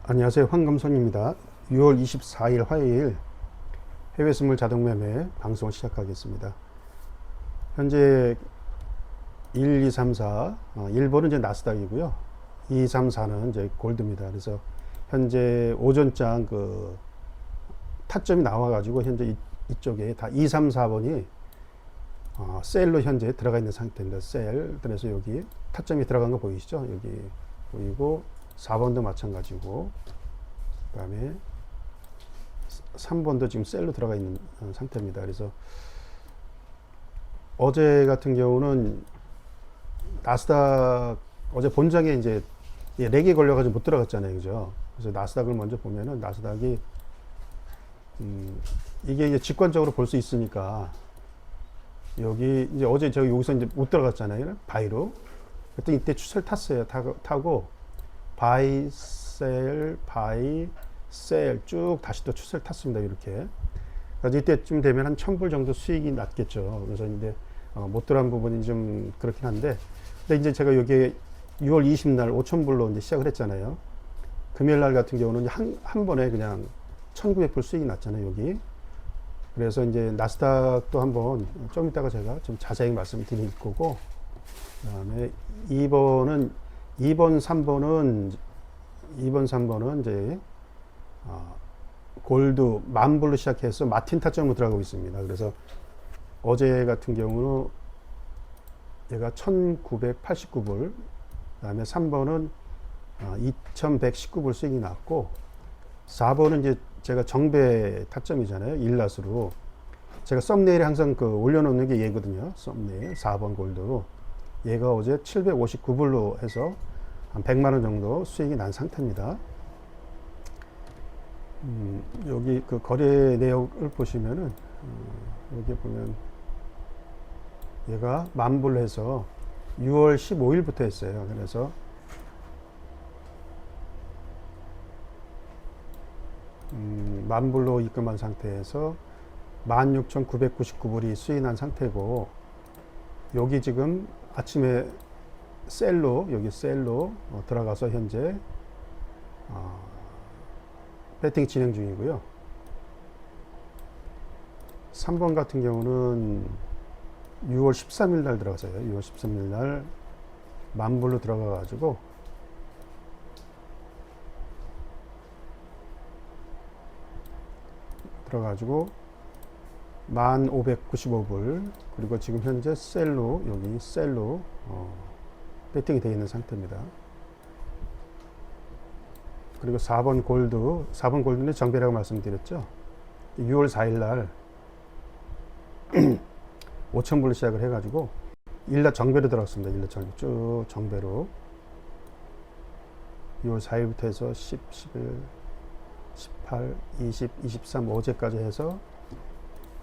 안녕하세요. 황금손입니다. 6월 24일 화요일 해외 선물 자동 매매 방송을 시작하겠습니다. 현재 1, 2, 3, 4, 1번은 이제 나스닥이고요. 2, 3, 4는 이제 골드입니다. 그래서 현재 오전장 그 타점이 나와가지고 현재 이쪽에 다 2, 3, 4번이 셀로 현재 들어가 있는 상태입니다. 셀. 그래서 여기 타점이 들어간 거 보이시죠? 여기 보이고 4번도 마찬가지고, 그 다음에 3번도 지금 셀로 들어가 있는 상태입니다. 그래서 어제 같은 경우는 나스닥 어제 본장에 이제 렉이 걸려가지고 못 들어갔잖아요. 그죠? 그래서 나스닥을 먼저 보면은 나스닥이 이게 이제 직관적으로 볼 수 있으니까 여기 이제 어제 제가 여기서 이제 못 들어갔잖아요. 바이로. 그때 이때 추세를 탔어요. 타고 바이 셀 바이 셀 쭉 다시 또 추세를 탔습니다. 이렇게. 그래서 이때쯤 되면 한 1000불 정도 수익이 났겠죠. 그래서 이제 못 들어간 부분이 좀 그렇긴 한데, 근데 이제 제가 여기 6월 20날 5000불로 이제 시작을 했잖아요. 금요일 날 같은 경우는 한 번에 그냥 1900불 수익이 났잖아요. 여기. 그래서 이제 나스닥도 한번 좀 이따가 제가 좀 자세히 말씀드릴 거고, 그 다음에 2번, 3번은 이제 골드 만불로 시작해서 마틴 타점으로 들어가고 있습니다. 그래서 어제 같은 경우는 얘가 1989불, 그 다음에 3번은 2119불 수익이 났고, 4번은 이제 제가 정배 타점이잖아요. 일낫으로. 제가 썸네일에 항상 그 올려놓는 게 얘거든요. 썸네일 4번 골드로. 얘가 어제 759불로 해서 한 100만원 정도 수익이 난 상태입니다. 여기 그 거래 내역을 보시면은, 여기 보면 얘가 만불로 해서 6월 15일부터 했어요. 그래서 만불로 입금한 상태에서 16,999불이 수익 난 상태고, 여기 지금 아침에 여기 셀로 들어가서 현재 배팅 진행 중이고요. 3번 같은 경우는 6월 13일 날 들어가서요. 6월 13일 날 만불로 들어가 가지고 들어가지고 1595불, 그리고 지금 현재 여기 셀로 배팅이 되어 있는 상태입니다. 그리고 4번 골드는 정배라고 말씀드렸죠. 6월 4일 날 5000불로 시작을 해가지고 일날 정배로 들어갔습니다. 일날 쭉 정배로 6월 4일부터 해서 10, 11, 18, 20, 23 어제까지 해서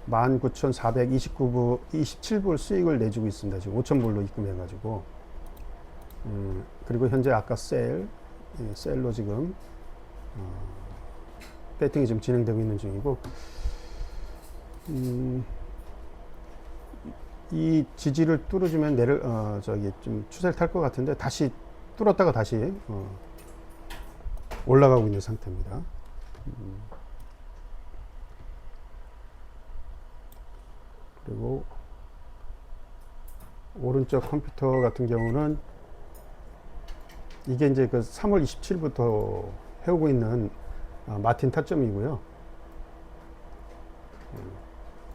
19,429불, 27불 수익을 내주고 있습니다. 지금 5,000불로 입금해가지고. 그리고 현재 아까 셀로 지금, 배팅이 지금 진행되고 있는 중이고, 이 지지를 뚫어주면 좀 추세를 탈 것 같은데, 다시 뚫었다가 다시, 올라가고 있는 상태입니다. 그리고 오른쪽 컴퓨터 같은 경우는 이게 이제 그 3월 27일부터 해오고 있는 마틴 타점이고요.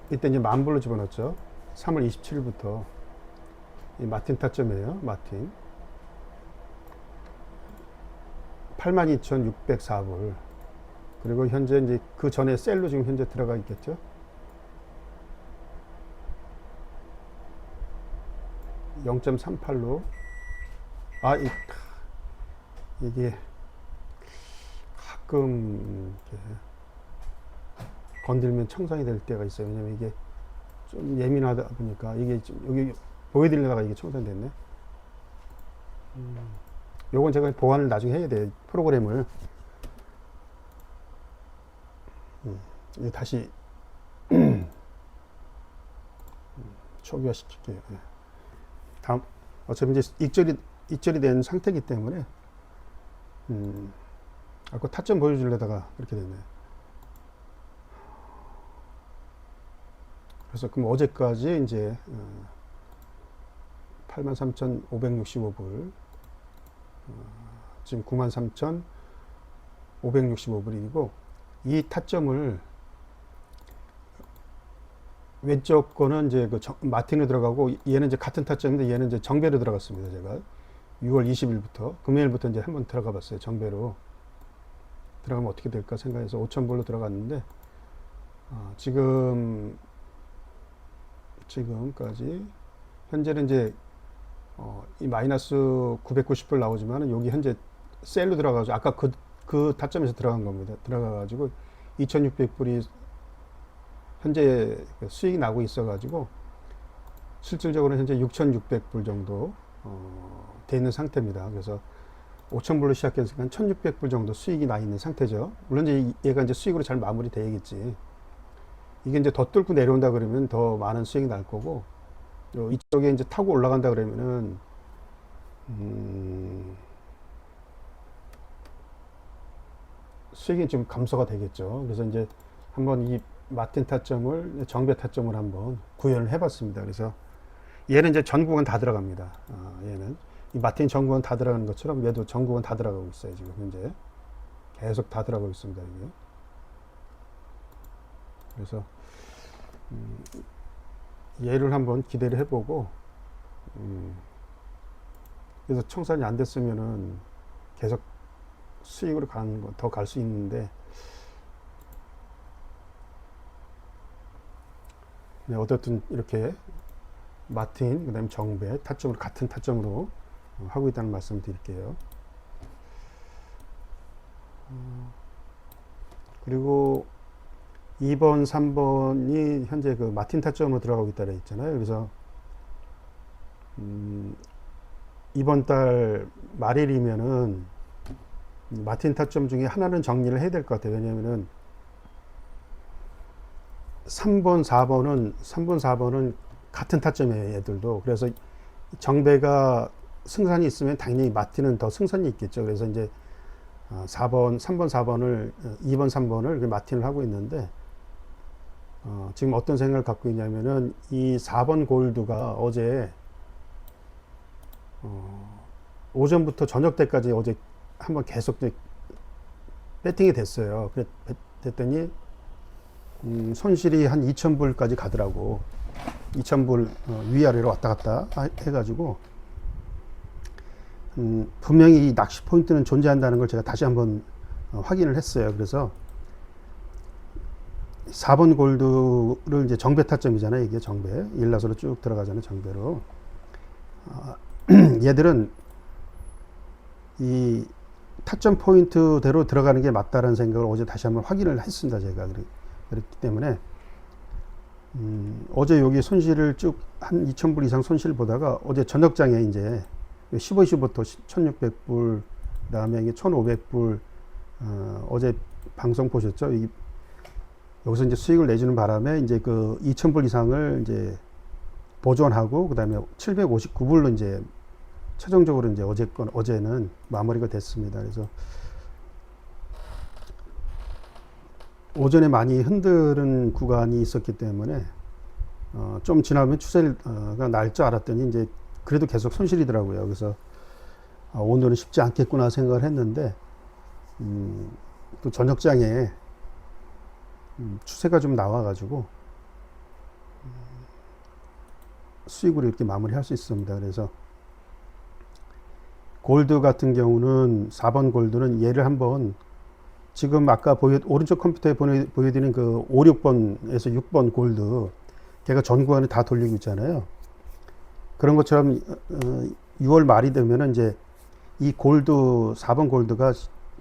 이때 이제 만불로 집어넣었죠. 3월 27일부터 이 마틴 타점이에요. 마틴 82,604불. 그리고 현재 이제 그 전에 셀로 지금 현재 들어가 있겠죠. 0.38로 이게 가끔 이렇게 건들면 청산이 될 때가 있어요. 왜냐면 이게 좀 예민하다 보니까 이게 좀 여기 보여드리려다가 이게 청산이 됐네. 요건 제가 보완을 나중에 해야 돼요. 프로그램을. 이제 다시 초기화 시킬게요. 다음, 어차피 이제 익절이 된 상태이기 때문에 아까 타점 보여주려다가 이렇게 됐네. 그래서 그럼 어제까지 이제 83,565불, 지금 93,565불이고, 이 타점을 왼쪽 거는 이제 그 마틴으로 들어가고, 얘는 이제 같은 타점인데 얘는 이제 정배로 들어갔습니다. 제가 6월 20일부터 금요일부터 이제 한번 들어가 봤어요. 정배로 들어가면 어떻게 될까 생각해서 5,000불로 들어갔는데, 지금까지 현재는 이제 이 마이너스 990불 나오지만 여기 현재 셀로 들어가가지고 아까 그 타점에서 들어간 겁니다. 들어가가지고 2,600불이 현재 수익이 나고 있어가지고 실질적으로는 현재 6,600불 정도 돼 있는 상태입니다. 그래서 5,000불로 시작했으니까 1,600불 정도 수익이 나 있는 상태죠. 물론 이제 얘가 이제 수익으로 잘 마무리 돼야겠지. 이게 이제 더 뚫고 내려온다 그러면 더 많은 수익이 날 거고, 이쪽에 이제 타고 올라간다 그러면은 수익이 좀 감소가 되겠죠. 그래서 이제 한번 이 마틴 타점을 정배 타점을 한번 구현을 해봤습니다. 그래서 얘는 이제 전국은 다 들어갑니다. 얘는 이 마틴 전국은 다 들어가는 것처럼 얘도 전국은 다 들어가고 있어요. 지금 현재 계속 다 들어가고 있습니다. 이게. 그래서 얘를 한번 기대를 해보고, 그래서 청산이 안 됐으면은 계속 수익으로 가는 거 더 갈 수 있는데, 네, 어쨌든 이렇게 마틴 그다음에 정배 타점으로 같은 타점으로 하고 있다는 말씀을 드릴게요. 그리고 2번, 3번이 현재 그 마틴 타점으로 들어가고 있다고 했잖아요. 그래서 이번 달 말일이면은 마틴 타점 중에 하나는 정리를 해야 될 것 같아요. 왜냐면은 3번, 4번은 같은 타점이에요. 얘들도. 그래서 정배가 승산이 있으면 당연히 마틴은 더 승산이 있겠죠. 그래서 이제 3번, 4번을 2번, 3번을 마틴을 하고 있는데, 지금 어떤 생각을 갖고 있냐면은 이 4번 골드가 어제 오전부터 저녁 때까지 어제 한번 계속 배팅이 됐어요. 됐더니 손실이 한 2,000불까지 가더라고. 2,000불 위아래로 왔다 갔다 해가지고 분명히 이 낚시 포인트는 존재한다는 걸 제가 다시 한번 확인을 했어요. 그래서 4번 골드를 이제 정배 타점이잖아요. 이게 정배. 일라서로 쭉 들어가잖아요. 정배로. 얘들은 이 타점 포인트대로 들어가는 게 맞다는 생각을 어제 다시 한번 확인을 했습니다. 제가. 그렇기 때문에 어제 여기 손실을 쭉 한 2,000불 이상 손실 보다가 어제 저녁장에 이제 15시부터 1,600불 그다음에 이게 1,500불 어제 방송 보셨죠? 여기서 이제 수익을 내주는 바람에 이제 그 2,000불 이상을 이제 보존하고 그다음에 759불로 이제 최종적으로 이제 어제는 마무리가 됐습니다. 그래서 오전에 많이 흔드는 구간이 있었기 때문에 좀 지나면 추세가 날 줄 알았더니 이제 그래도 계속 손실이더라고요. 그래서 오늘은 쉽지 않겠구나 생각을 했는데 또 저녁장에 추세가 좀 나와가지고 수익으로 이렇게 마무리할 수 있습니다. 그래서 골드 같은 경우는 4번 골드는 얘를 한번 지금 아까 오른쪽 컴퓨터에 보여드리는 그 5, 6번에서 6번 골드 걔가 전 구간을 다 돌리고 있잖아요. 그런 것처럼 6월 말이 되면은 이제 이 골드 4번 골드가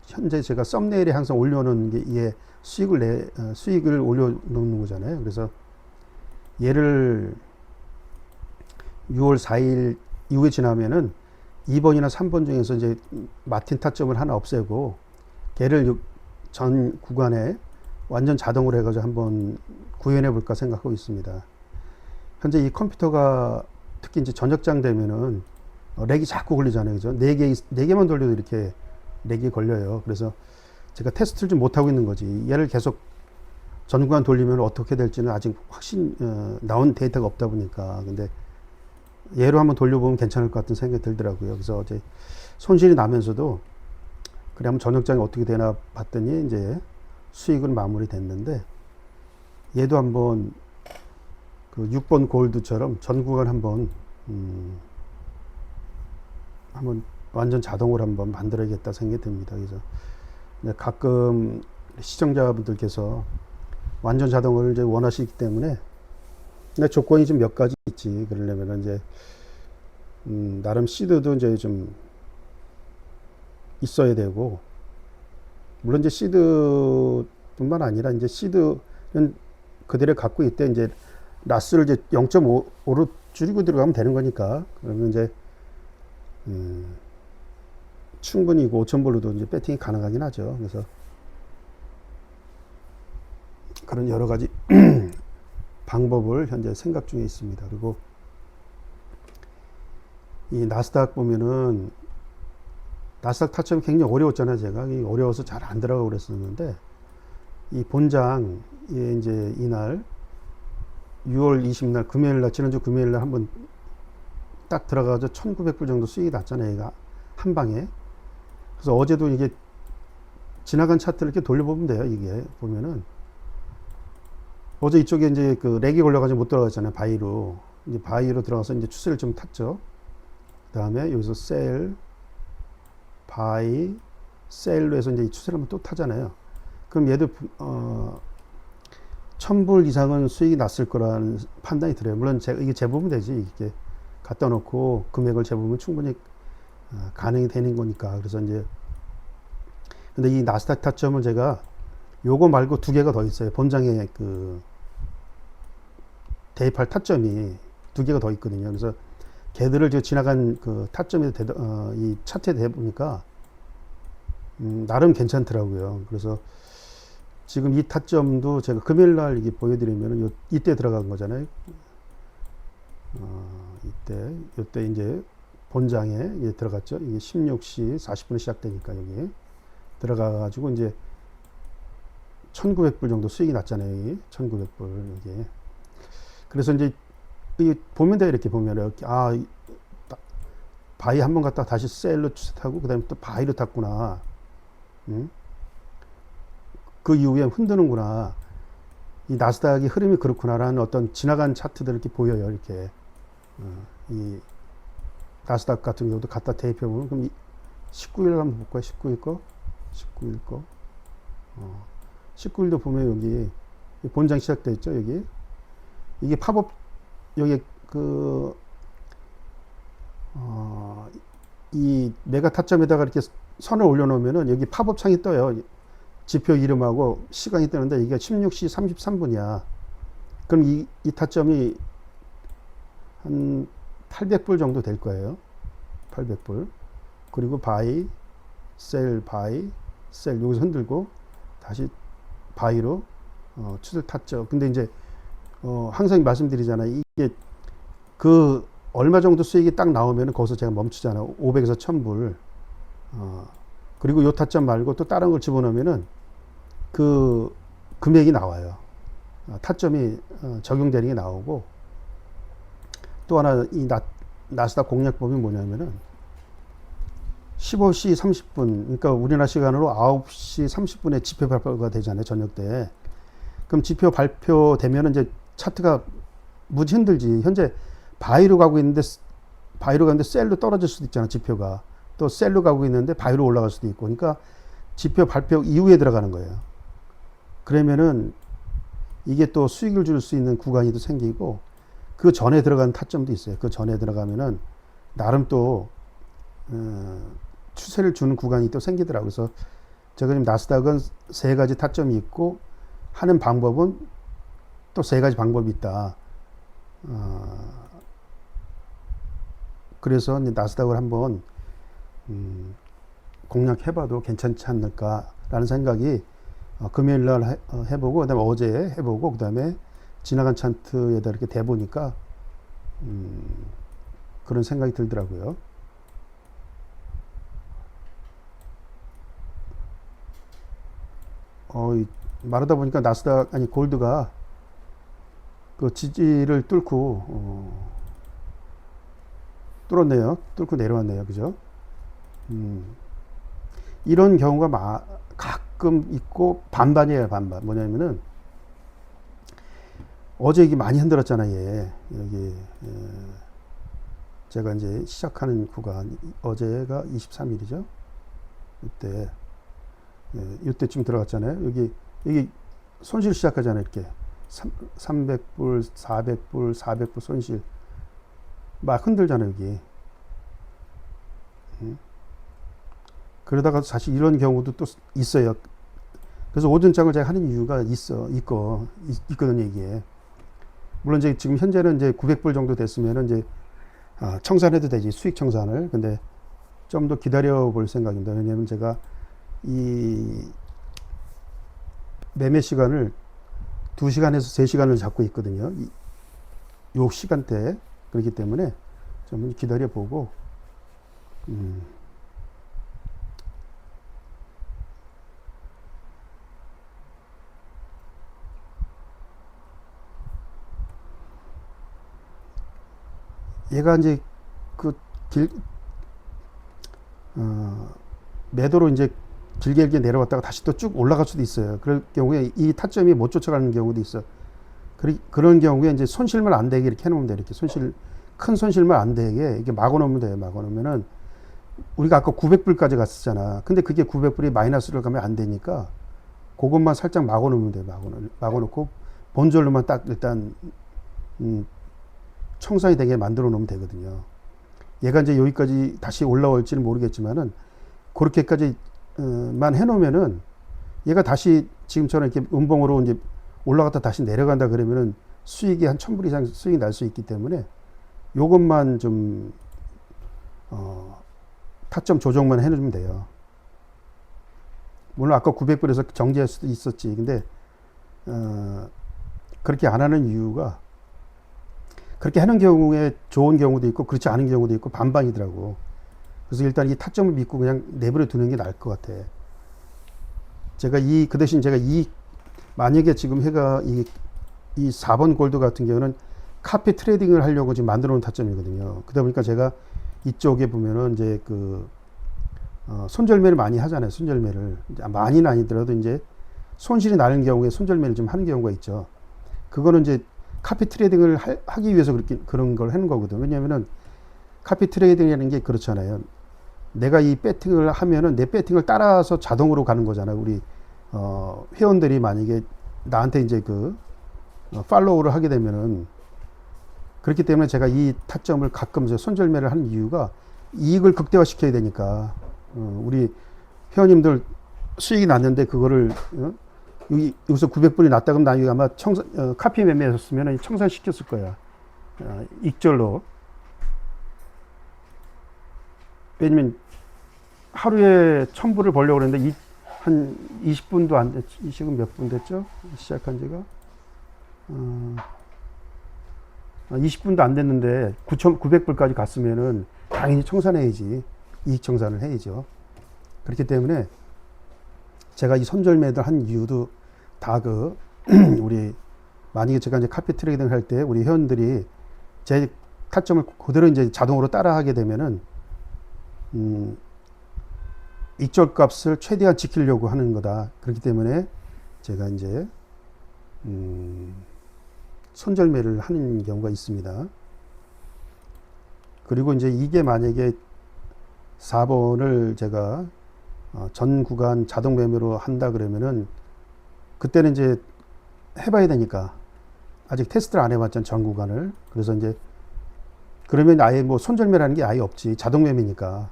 현재 제가 썸네일에 항상 올려놓는 게 이게 수익을 올려놓는 거잖아요. 그래서 얘를 6월 4일 이후에 지나면은 2번이나 3번 중에서 이제 마틴 타점을 하나 없애고 걔를 전 구간에 완전 자동으로 해가지고 한번 구현해 볼까 생각하고 있습니다. 현재 이 컴퓨터가 특히 이제 저녁장 되면은 렉이 자꾸 걸리잖아요. 그죠? 4개만 돌려도 이렇게 렉이 걸려요. 그래서 제가 테스트를 좀 못하고 있는 거지. 얘를 계속 전구간 돌리면 어떻게 될지는 아직 나온 데이터가 없다 보니까. 근데 얘로 한번 돌려보면 괜찮을 것 같은 생각이 들더라고요. 그래서 어제 손실이 나면서도 그래 한번 저녁장이 어떻게 되나 봤더니 이제 수익은 마무리 됐는데, 얘도 한번 그 6번 골드처럼 전구간 한번 완전 자동으로 한번 만들어야겠다 생각이 듭니다. 그래서 가끔 시청자분들께서 완전 자동을 이제 원하시기 때문에, 근데 조건이 좀 몇 가지 있지. 그러려면 이제 나름 시드도 이제 좀 있어야 되고, 물론 이제 시드뿐만 아니라 이제 시드는 그대로 갖고 있대. 이제 라스를 이제 0.5로 줄이고 들어가면 되는 거니까. 그러면 이제 충분히 5,000볼로도 이제 배팅이 가능하긴 하죠. 그래서 그런 여러 가지 방법을 현재 생각 중에 있습니다. 그리고 이 나스닥 보면은 나스닥 타점이 굉장히 어려웠잖아요. 제가 어려워서 잘 안 들어가고 그랬었는데, 이 본장에 이제 이날 6월 20일 금요일 날, 지난주 금요일 날 한번 딱 들어가서 1,900불 정도 수익이 났잖아요. 얘가 한 방에. 그래서 어제도 이게 지나간 차트를 이렇게 돌려보면 돼요. 이게 보면은 어제 이쪽에 이제 그 렉이 걸려가지고 못 들어갔잖아요. 바이로. 이제 바이로 들어가서 이제 추세를 좀 탔죠. 그 다음에 여기서 셀, 바이, 셀로 해서 이제 이 추세를 한번 또 타잖아요. 그럼 얘도 1,000불 이상은 수익이 났을 거라는 판단이 들어요. 물론 이게 재보면 되지. 이게 갖다 놓고 금액을 재보면 충분히 가능이 되는 거니까. 그래서 이제 근데 이 나스닥 타점을 제가 요거 말고 두 개가 더 있어요. 본장에 그 대입할 타점이 두 개가 더 있거든요. 그래서 걔들을 이제 지나간 그 타점에 이 차트에 대보니까 나름 괜찮더라고요. 그래서 지금 이 타점도 제가 금요일 날 이게 보여드리면 이때 들어간 거잖아요. 이때 이제 본장에 이게 들어갔죠. 이게 16시 40분에 시작되니까 여기 들어가가지고 이제 1,900불 정도 수익이 났잖아요. 여기 1,900불 여기. 그래서 이제 보면 돼. 이렇게 보면 이렇게 바이 한번 갔다 다시 셀로 추세 타고 그다음에 또 바이로 탔구나. 그 이후에 흔드는구나. 이 나스닥의 흐름이 그렇구나라는 어떤 지나간 차트들 이렇게 보여요. 이렇게 이 나스닥 같은 경우도 갖다 대입해 보면, 그럼 19일 한번 볼까요? 19일 거, 19일 거, 19일도 보면 여기 본장 시작돼 있죠. 여기 이게 팝업, 여기 이 메가 타점에다가 이렇게 선을 올려놓으면은 여기 팝업 창이 떠요. 지표 이름하고 시간이 뜨는데 이게 16시 33분이야. 그럼 이 타점이 한 800불 정도 될 거예요. 800불. 그리고 바이, 셀, 여기서 흔들고 다시 바이로 추세를 탔죠. 근데 이제 항상 말씀드리잖아요. 이게 그 얼마 정도 수익이 딱 나오면 거기서 제가 멈추잖아요. 500에서 1000불. 그리고 요 타점 말고 또 다른 걸 집어넣으면은 그 금액이 나와요. 타점이 적용되는 게 나오고, 또 하나 이 나스닥 공략법이 뭐냐면은 15시 30분, 그러니까 우리나라 시간으로 9시 30분에 지표 발표가 되잖아요. 저녁 때. 그럼 지표 발표되면은 이제 차트가 무지 흔들지. 현재 바이로 가고 있는데 셀로 떨어질 수도 있잖아. 지표가. 또 셀로 가고 있는데 바이로 올라갈 수도 있고. 그러니까 지표 발표 이후에 들어가는 거예요. 그러면은 이게 또 수익을 줄 수 있는 구간이 또 생기고, 그 전에 들어가는 타점도 있어요. 그 전에 들어가면은 나름 또 추세를 주는 구간이 또 생기더라고요. 그래서 제가 지금 나스닥은 세 가지 타점이 있고, 하는 방법은 또 세 가지 방법이 있다. 그래서 나스닥을 한번 공략해봐도 괜찮지 않을까라는 생각이 금요일 날 해보고, 그 다음에 어제 해보고, 그 다음에 지나간 차트에다 이렇게 대보니까 그런 생각이 들더라고요. 말하다 보니까 나스닥 아니 골드가 그 지지를 뚫고 뚫었네요. 뚫고 내려왔네요. 그죠? 이런 경우가 가끔 있고 반반이에요. 반반. 뭐냐면은 어제 이게 많이 흔들었잖아요. 얘. 여기 제가 이제 시작하는 구간 어제가 23일이죠. 이때 이때쯤 들어갔잖아요. 여기 손실 시작하잖아요. 이렇게 300불, 400불, 400불 손실 막 흔들잖아요. 여기. 그러다가 사실 이런 경우도 또 있어요. 그래서 오전장을 제가 하는 이유가 있거든요, 이게. 물론 이제 지금 현재는 이제 900불 정도 됐으면은 이제 청산해도 되지, 수익 청산을. 근데 좀 더 기다려 볼 생각입니다. 왜냐면 제가 이 매매 시간을 2시간에서 3시간을 잡고 있거든요. 요 시간대에. 그렇기 때문에 좀 기다려 보고, 얘가 이제 그 매도로 이제 길게 내려왔다가 다시 또 쭉 올라갈 수도 있어요. 그럴 경우에 이 타점이 못 쫓아가는 경우도 있어. 그런 경우에 이제 손실만 안 되게 이렇게 해놓으면 돼. 이렇게 큰 손실만 안 되게 이렇게 막아놓으면 돼요. 막아놓으면은 우리가 아까 900불까지 갔었잖아. 근데 그게 900불이 마이너스로 가면 안 되니까 그것만 살짝 막아놓으면 돼요. 막아놓고 본전로만 딱 일단 청산이 되게 만들어 놓으면 되거든요. 얘가 이제 여기까지 다시 올라올지는 모르겠지만은 그렇게까지만 해놓으면은 얘가 다시 지금처럼 이렇게 음봉으로 이제 올라갔다 다시 내려간다 그러면은 수익이 한 1000불 이상 수익이 날 수 있기 때문에 요것만 좀 타점 조정만 해놓으면 돼요. 물론 아까 900불에서 정지할 수도 있었지. 근데 그렇게 안 하는 이유가 그렇게 하는 경우에 좋은 경우도 있고 그렇지 않은 경우도 있고 반반이더라고. 그래서 일단 이 타점을 믿고 그냥 내버려 두는 게 나을 것 같아. 제가 그 대신 제가 만약에 지금 해가 이 4번 골드 같은 경우는 카피 트레이딩을 하려고 지금 만들어 놓은 타점이거든요. 그러다 보니까 제가 이쪽에 보면은 이제 손절매를 많이 하잖아요. 손절매를. 많이는 아니더라도 이제 손실이 나는 경우에 손절매를 좀 하는 경우가 있죠. 그거는 이제 카피 트레이딩을 하기 위해서 그런 걸 하는 거거든. 왜냐면은 카피 트레이딩이라는 게 그렇잖아요. 내가 이 배팅을 하면은 내 배팅을 따라서 자동으로 가는 거잖아요. 우리 회원들이 만약에 나한테 이제 팔로우를 하게 되면은 그렇기 때문에 제가 이 타점을 가끔 손절매를 하는 이유가 이익을 극대화시켜야 되니까 우리 회원님들 수익이 났는데 그거를 여기서 900불이 났다 그러면 나중에 아마 카피 매매했으면 청산시켰을 거야. 익절로. 왜냐면 하루에 1000불을 벌려고 그랬는데 한 20분도 안 됐죠. 지금 몇 분 됐죠? 시작한 지가 20분도 안 됐는데 9,900불까지 갔으면은 당연히 청산해야지. 이익 청산을 해야죠. 그렇기 때문에 제가 이 손절매들 한 이유도 다 우리 만약에 제가 이제 카피 트레이딩 할 때 우리 회원들이 제 타점을 그대로 이제 자동으로 따라하게 되면은 익절 값을 최대한 지키려고 하는 거다. 그렇기 때문에 제가 이제 손절매를 하는 경우가 있습니다. 그리고 이제 이게 만약에 4번을 제가 전 구간 자동 매매로 한다 그러면은 그때는 이제 해봐야 되니까 아직 테스트를 안 해봤잖아요. 전 구간을. 그래서 이제 그러면 아예 뭐 손절매라는 게 아예 없지. 자동 매매니까.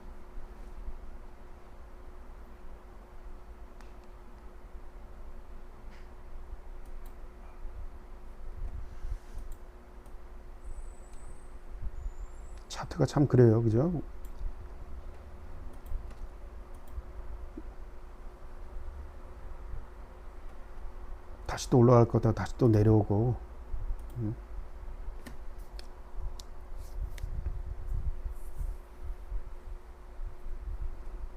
차트가 참 그래요. 그죠? 다시 또 올라갈 거다 다시 또 내려오고.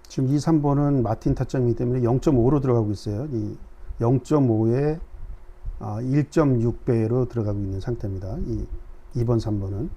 지금 2, 3번은 마틴 타점이기 때문에 0.5로 들어가고 있어요. 이 0.5에 1.6배로 들어가고 있는 상태입니다. 2번, 3번은.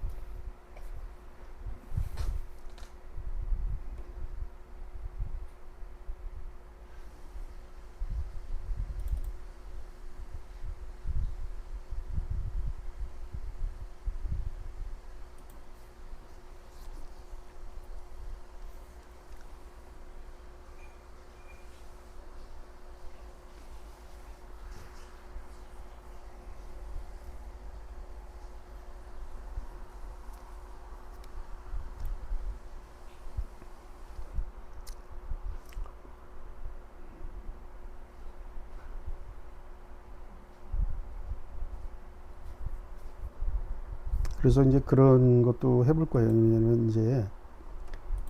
그래서 이제 그런 것도 해볼 거예요. 왜냐면 이제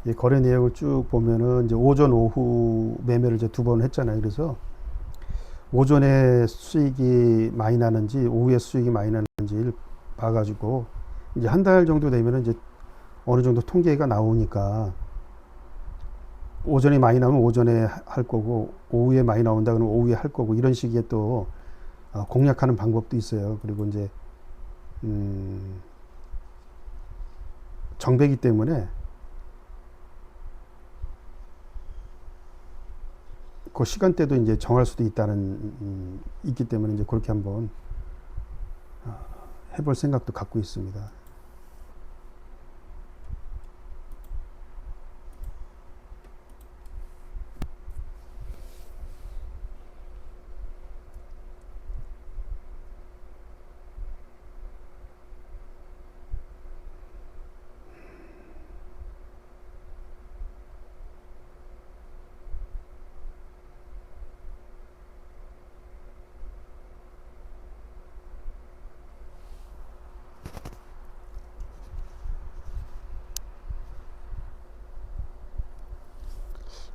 이 거래 내역을 쭉 보면은 이제 오전, 오후 매매를 이제 두 번 했잖아요. 그래서 오전에 수익이 많이 나는지 오후에 수익이 많이 나는지를 봐가지고 이제 한 달 정도 되면은 이제 어느 정도 통계가 나오니까 오전에 많이 나오면 오전에 할 거고 오후에 많이 나온다 그러면 오후에 할 거고 이런 식의 또 공략하는 방법도 있어요. 그리고 이제 정배기 때문에 그 시간대도 이제 정할 수도 있기 때문에 이제 그렇게 한번 해볼 생각도 갖고 있습니다.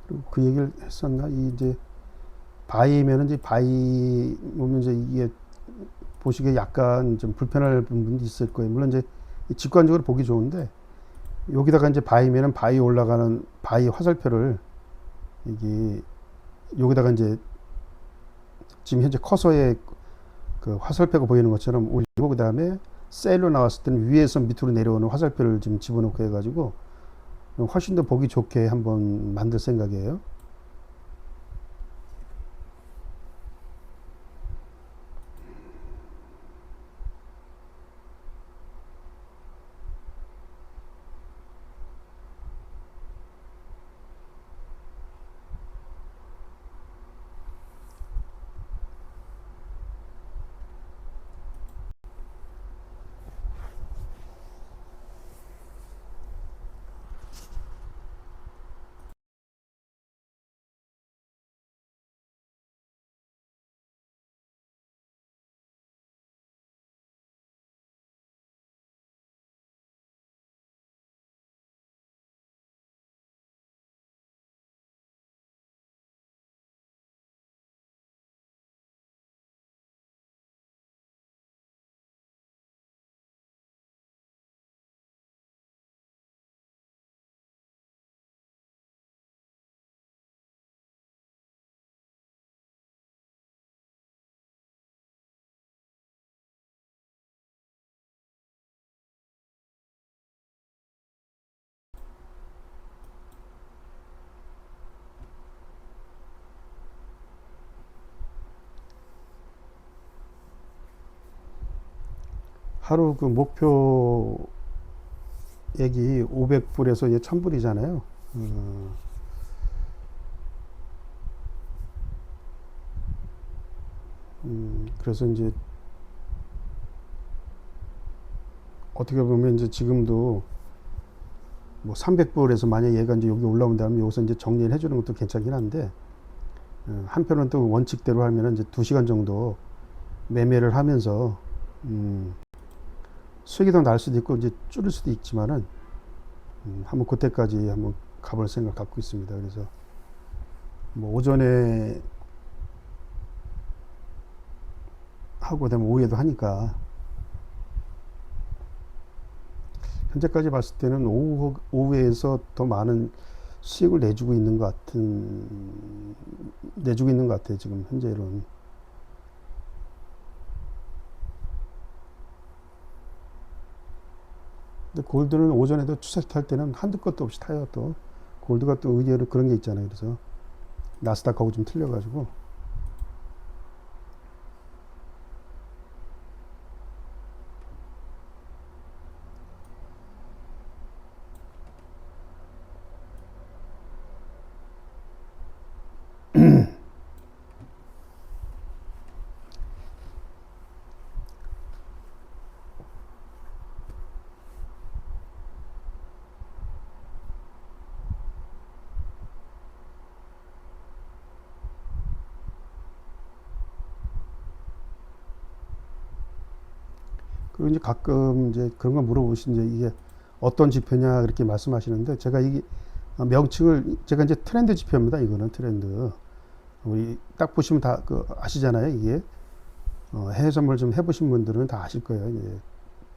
그리고 그 얘기를 했었나? 이제 바이면은 이제 바이 보면 이제 이게 보시기에 약간 좀 불편할 부분도 있을 거예요. 물론 이제 직관적으로 보기 좋은데 여기다가 이제 바이면은 바이 올라가는 바이 화살표를 이게 여기다가 이제 지금 현재 커서에 그 화살표가 보이는 것처럼 올리고 그 다음에 셀로 나왔을 때는 위에서 밑으로 내려오는 화살표를 지금 집어넣고 해가지고 훨씬 더 보기 좋게 한번 만들 생각이에요. 하루 그 목표액이 500불에서 이제 1000불이잖아요. 그래서 이제 어떻게 보면 이제 지금도 뭐 300불에서 만약 얘가 이제 여기 올라온다면 여기서 이제 정리를 해주는 것도 괜찮긴 한데 한편은 또 원칙대로 하면 이제 2시간 정도 매매를 하면서 수익이 더 날 수도 있고 이제 줄일 수도 있지만은 한번 그때까지 한번 가볼 생각 갖고 있습니다. 그래서 뭐 오전에 하고 되면 오후에도 하니까 현재까지 봤을 때는 오후에서 더 많은 수익을 내주고 있는 것 같아요. 지금 현재로는. 근데 골드는 오전에도 추세할 때는 한두 것도 없이 타요. 또 골드가 또 의외로 그런 게 있잖아요. 그래서 나스닥하고 좀 틀려가지고. 그리고 이제 가끔 이제 그런 거 물어보시는데 이게 어떤 지표냐 그렇게 말씀하시는데 제가 이게 명칭을 제가 이제 트렌드 지표입니다. 이거는 트렌드. 우리 딱 보시면 다 그 아시잖아요. 이게 해외 선물 좀 해보신 분들은 다 아실 거예요. 이게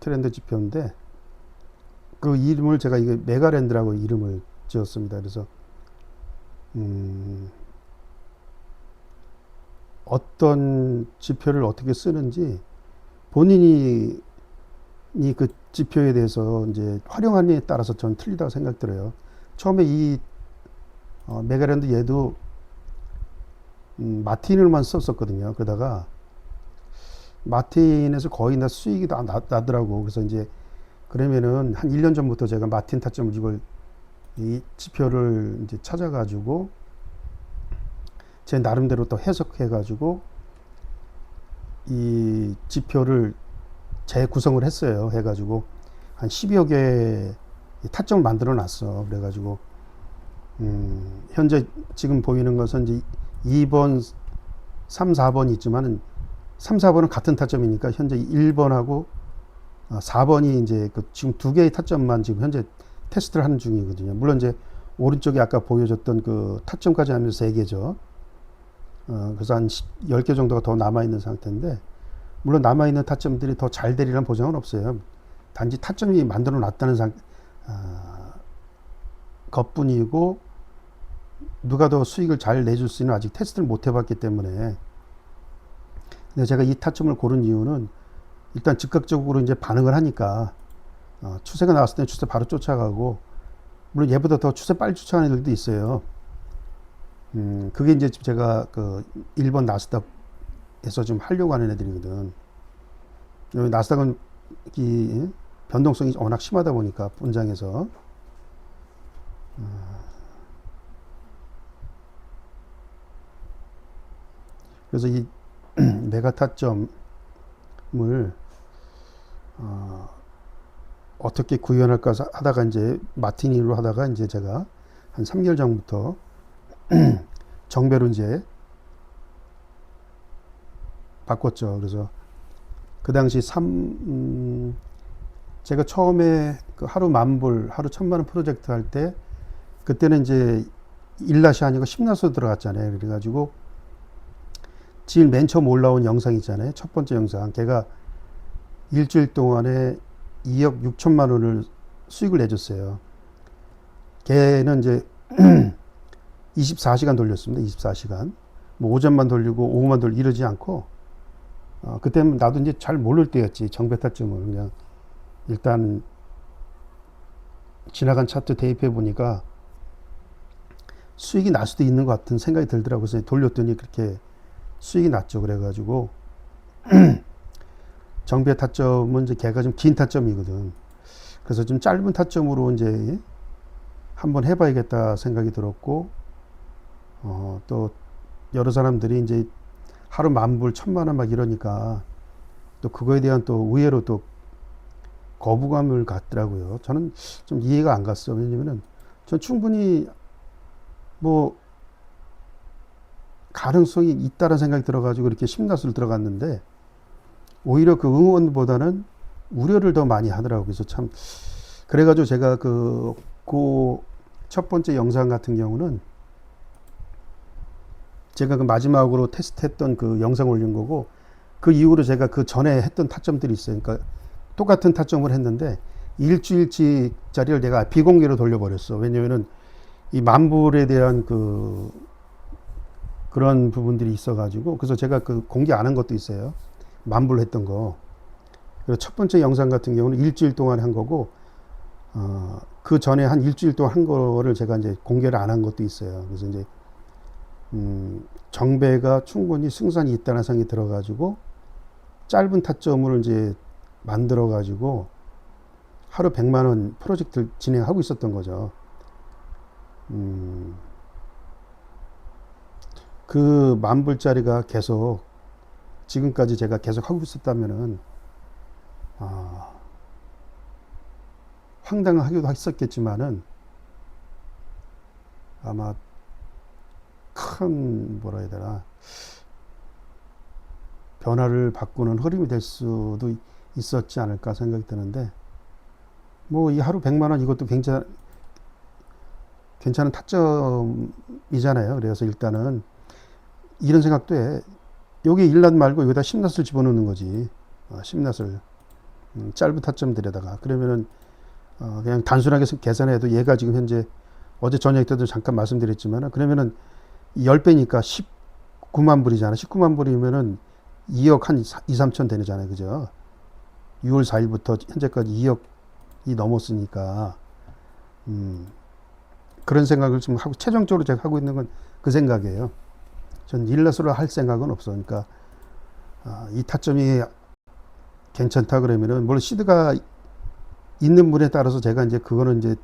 트렌드 지표인데 그 이름을 제가 이게 메가랜드라고 이름을 지었습니다. 그래서 어떤 지표를 어떻게 쓰는지 본인이 그 지표에 대해서 이제 활용하느냐에 따라서 전 틀리다고 생각 들어요. 처음에 이 메가랜드 얘도 마틴을만 썼었거든요. 그러다가 마틴에서 거의 다 수익이 다 나더라고. 그래서 이제 그러면은 한 1년 전부터 제가 마틴 타점을 이걸 이 지표를 이제 찾아가지고 제 나름대로 또 해석해가지고 이 지표를 재구성을 했어요. 해가지고 한 10여 개 타점을 만들어 놨어. 그래가지고 현재 지금 보이는 것은 이제 2번, 3, 4번이 있지만은 3, 4번은 같은 타점이니까 현재 1번하고 4번이 이제 그 지금 두 개의 타점만 지금 현재 테스트를 하는 중이거든요. 물론 이제 오른쪽에 아까 보여줬던 그 타점까지 하면서 3개죠. 그래서 한 10개 정도가 더 남아있는 상태인데, 물론 남아있는 타점들이 더 잘 되리라는 보장은 없어요. 단지 타점이 만들어 놨다는 것뿐이고, 누가 더 수익을 잘 내줄 수 있는 아직 테스트를 못 해봤기 때문에. 근데 제가 이 타점을 고른 이유는 일단 즉각적으로 이제 반응을 하니까, 추세가 나왔을 때 추세 바로 쫓아가고, 물론 얘보다 더 추세 빨리 쫓아가는 애들도 있어요. 그게 이제 제가 그 1번 나스닥에서 좀 하려고 하는 애들이거든. 나스닥은 이 변동성이 워낙 심하다 보니까 분장에서. 그래서 이 메가 타점을 어떻게 구현할까 하다가 이제 마티니로 하다가 이제 제가 한 3개월 전부터 정배로 이제 바꿨죠. 그래서 그 당시 제가 처음에 그 하루 10,000불, 하루 1,000,000원 프로젝트 할 때 그때는 이제 1낫이 아니고 10낫으로 들어갔잖아요. 그래가지고 제일 맨 처음 올라온 영상 있잖아요. 첫 번째 영상. 걔가 일주일 동안에 2억 6천만 원을 수익을 내줬어요. 걔는 이제 24시간 돌렸습니다. 24시간. 뭐 오전만 돌리고 오후만 돌리고 이러지 않고, 그때는 나도 이제 잘 모를 때였지. 정배타점을 그냥 일단 지나간 차트 대입해 보니까 수익이 날 수도 있는 것 같은 생각이 들더라고요. 그래서 돌렸더니 그렇게 수익이 났죠. 그래가지고 정배 타점은 이제 걔가 좀 긴 타점이거든. 그래서 좀 짧은 타점으로 이제 한번 해봐야겠다 생각이 들었고, 또 여러 사람들이 이제 하루 10,000불, 1,000,000원 막 이러니까 또 그거에 대한 또 의외로 또 거부감을 갖더라고요. 저는 좀 이해가 안 갔어. 왜냐면은 전 충분히 뭐 가능성이 있다는 생각이 들어가지고 이렇게 심리학을 들어갔는데 오히려 그 응원보다는 우려를 더 많이 하더라고요. 그래서 참 그래가지고 제가 그 첫 번째 영상 같은 경우는 제가 그 마지막으로 테스트했던 그 영상 올린 거고, 그 이후로 제가 그 전에 했던 타점들이 있어요. 그러니까 똑같은 타점을 했는데 일주일치짜리를 내가 비공개로 돌려버렸어. 왜냐면은 이 만불에 대한 그런 부분들이 있어가지고, 그래서 제가 그 공개 안 한 것도 있어요. 만불 했던 거. 그래서 첫 번째 영상 같은 경우는 일주일 동안 한 거고, 그 전에 한 일주일 동안 한 거를 제가 이제 공개를 안 한 것도 있어요. 그래서 이제, 정배가 충분히 승산이 있다는 생각이 들어가지고, 짧은 타점을 이제 만들어가지고, 하루 100만 원 프로젝트를 진행하고 있었던 거죠. 그 10,000불짜리가 계속, 지금까지 제가 계속 하고 있었다면은, 아, 황당하기도 했었겠지만은, 아마 큰, 뭐라 해야 되나, 변화를 바꾸는 흐름이 될 수도 있었지 않을까 생각이 드는데, 뭐, 이 하루 100만 원 이것도 괜찮은 타점이잖아요. 그래서 일단은 이런 생각도 해. 여기 일낫 말고 여기다 심낫을 집어넣는 거지. 심낫을. 짧은 타점들에다가. 그러면은, 그냥 단순하게 계산해도 얘가 지금 현재 어제 저녁 때도 잠깐 말씀드렸지만, 그러면은 10배니까 19만 불이잖아. 19만 불이면은 2억 한 2, 3천 되잖아요. 그죠? 6월 4일부터 현재까지 2억이 넘었으니까, 그런 생각을 좀 하고, 최종적으로 제가 하고 있는 건 그 생각이에요. 전 일러스로 할 생각은 없어. 그러니까, 이 타점이 괜찮다 그러면은, 물론 시드가 있는 분에 따라서 제가 이제 그거는 이제,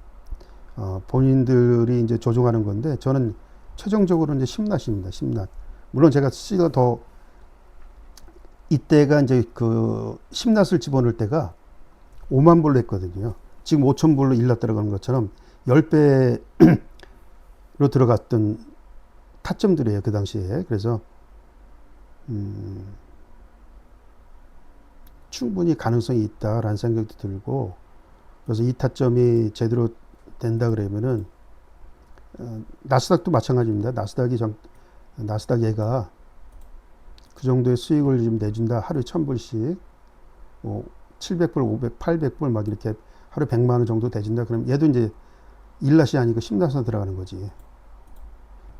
본인들이 이제 조종하는 건데, 저는 최종적으로 이제 심낫입니다. 심낫. 물론 제가 시드가 더, 이때가 이제 그 심낫을 집어넣을 때가 5만 불로 했거든요. 지금 5천 불로 일러 들어가는 것처럼 10배로 들어갔던 타점들이에요. 그 당시에. 그래서, 충분히 가능성이 있다라는 생각도 들고, 그래서 이 타점이 제대로 된다 그러면은, 나스닥도 마찬가지입니다. 나스닥 얘가 그 정도의 수익을 좀 내준다. 하루에 1,000불씩, 뭐 700불, 500, 800불 막 이렇게 하루에 100만 원 정도 대준다. 그럼 얘도 이제 일낫이 아니고 심낫으로 들어가는 거지.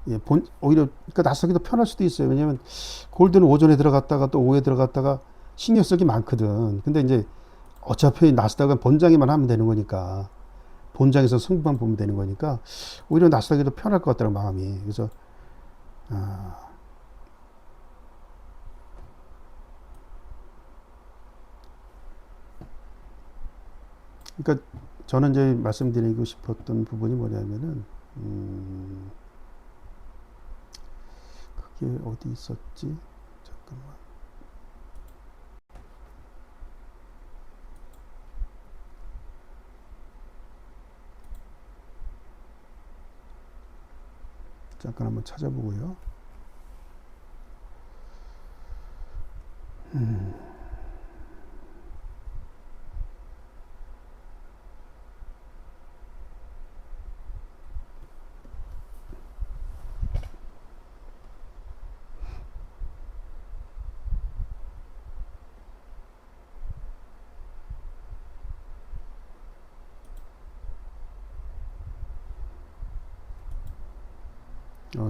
예, 오히려, 그러니까 나스닥이 더 편할 수도 있어요. 왜냐면 골드는 오전에 들어갔다가 또 오후에 들어갔다가 신경 쓸 게 많거든. 근데 이제 어차피 나스닥은 본장에만 하면 되는 거니까, 본장에서 승부만 보면 되는 거니까, 오히려 나스닥이 더 편할 것 같다는 마음이. 그래서, 아, 그러니까 저는 이제 말씀드리고 싶었던 부분이 뭐냐면은, 그게 어디 있었지? 잠깐만. 잠깐 한번 찾아보고요.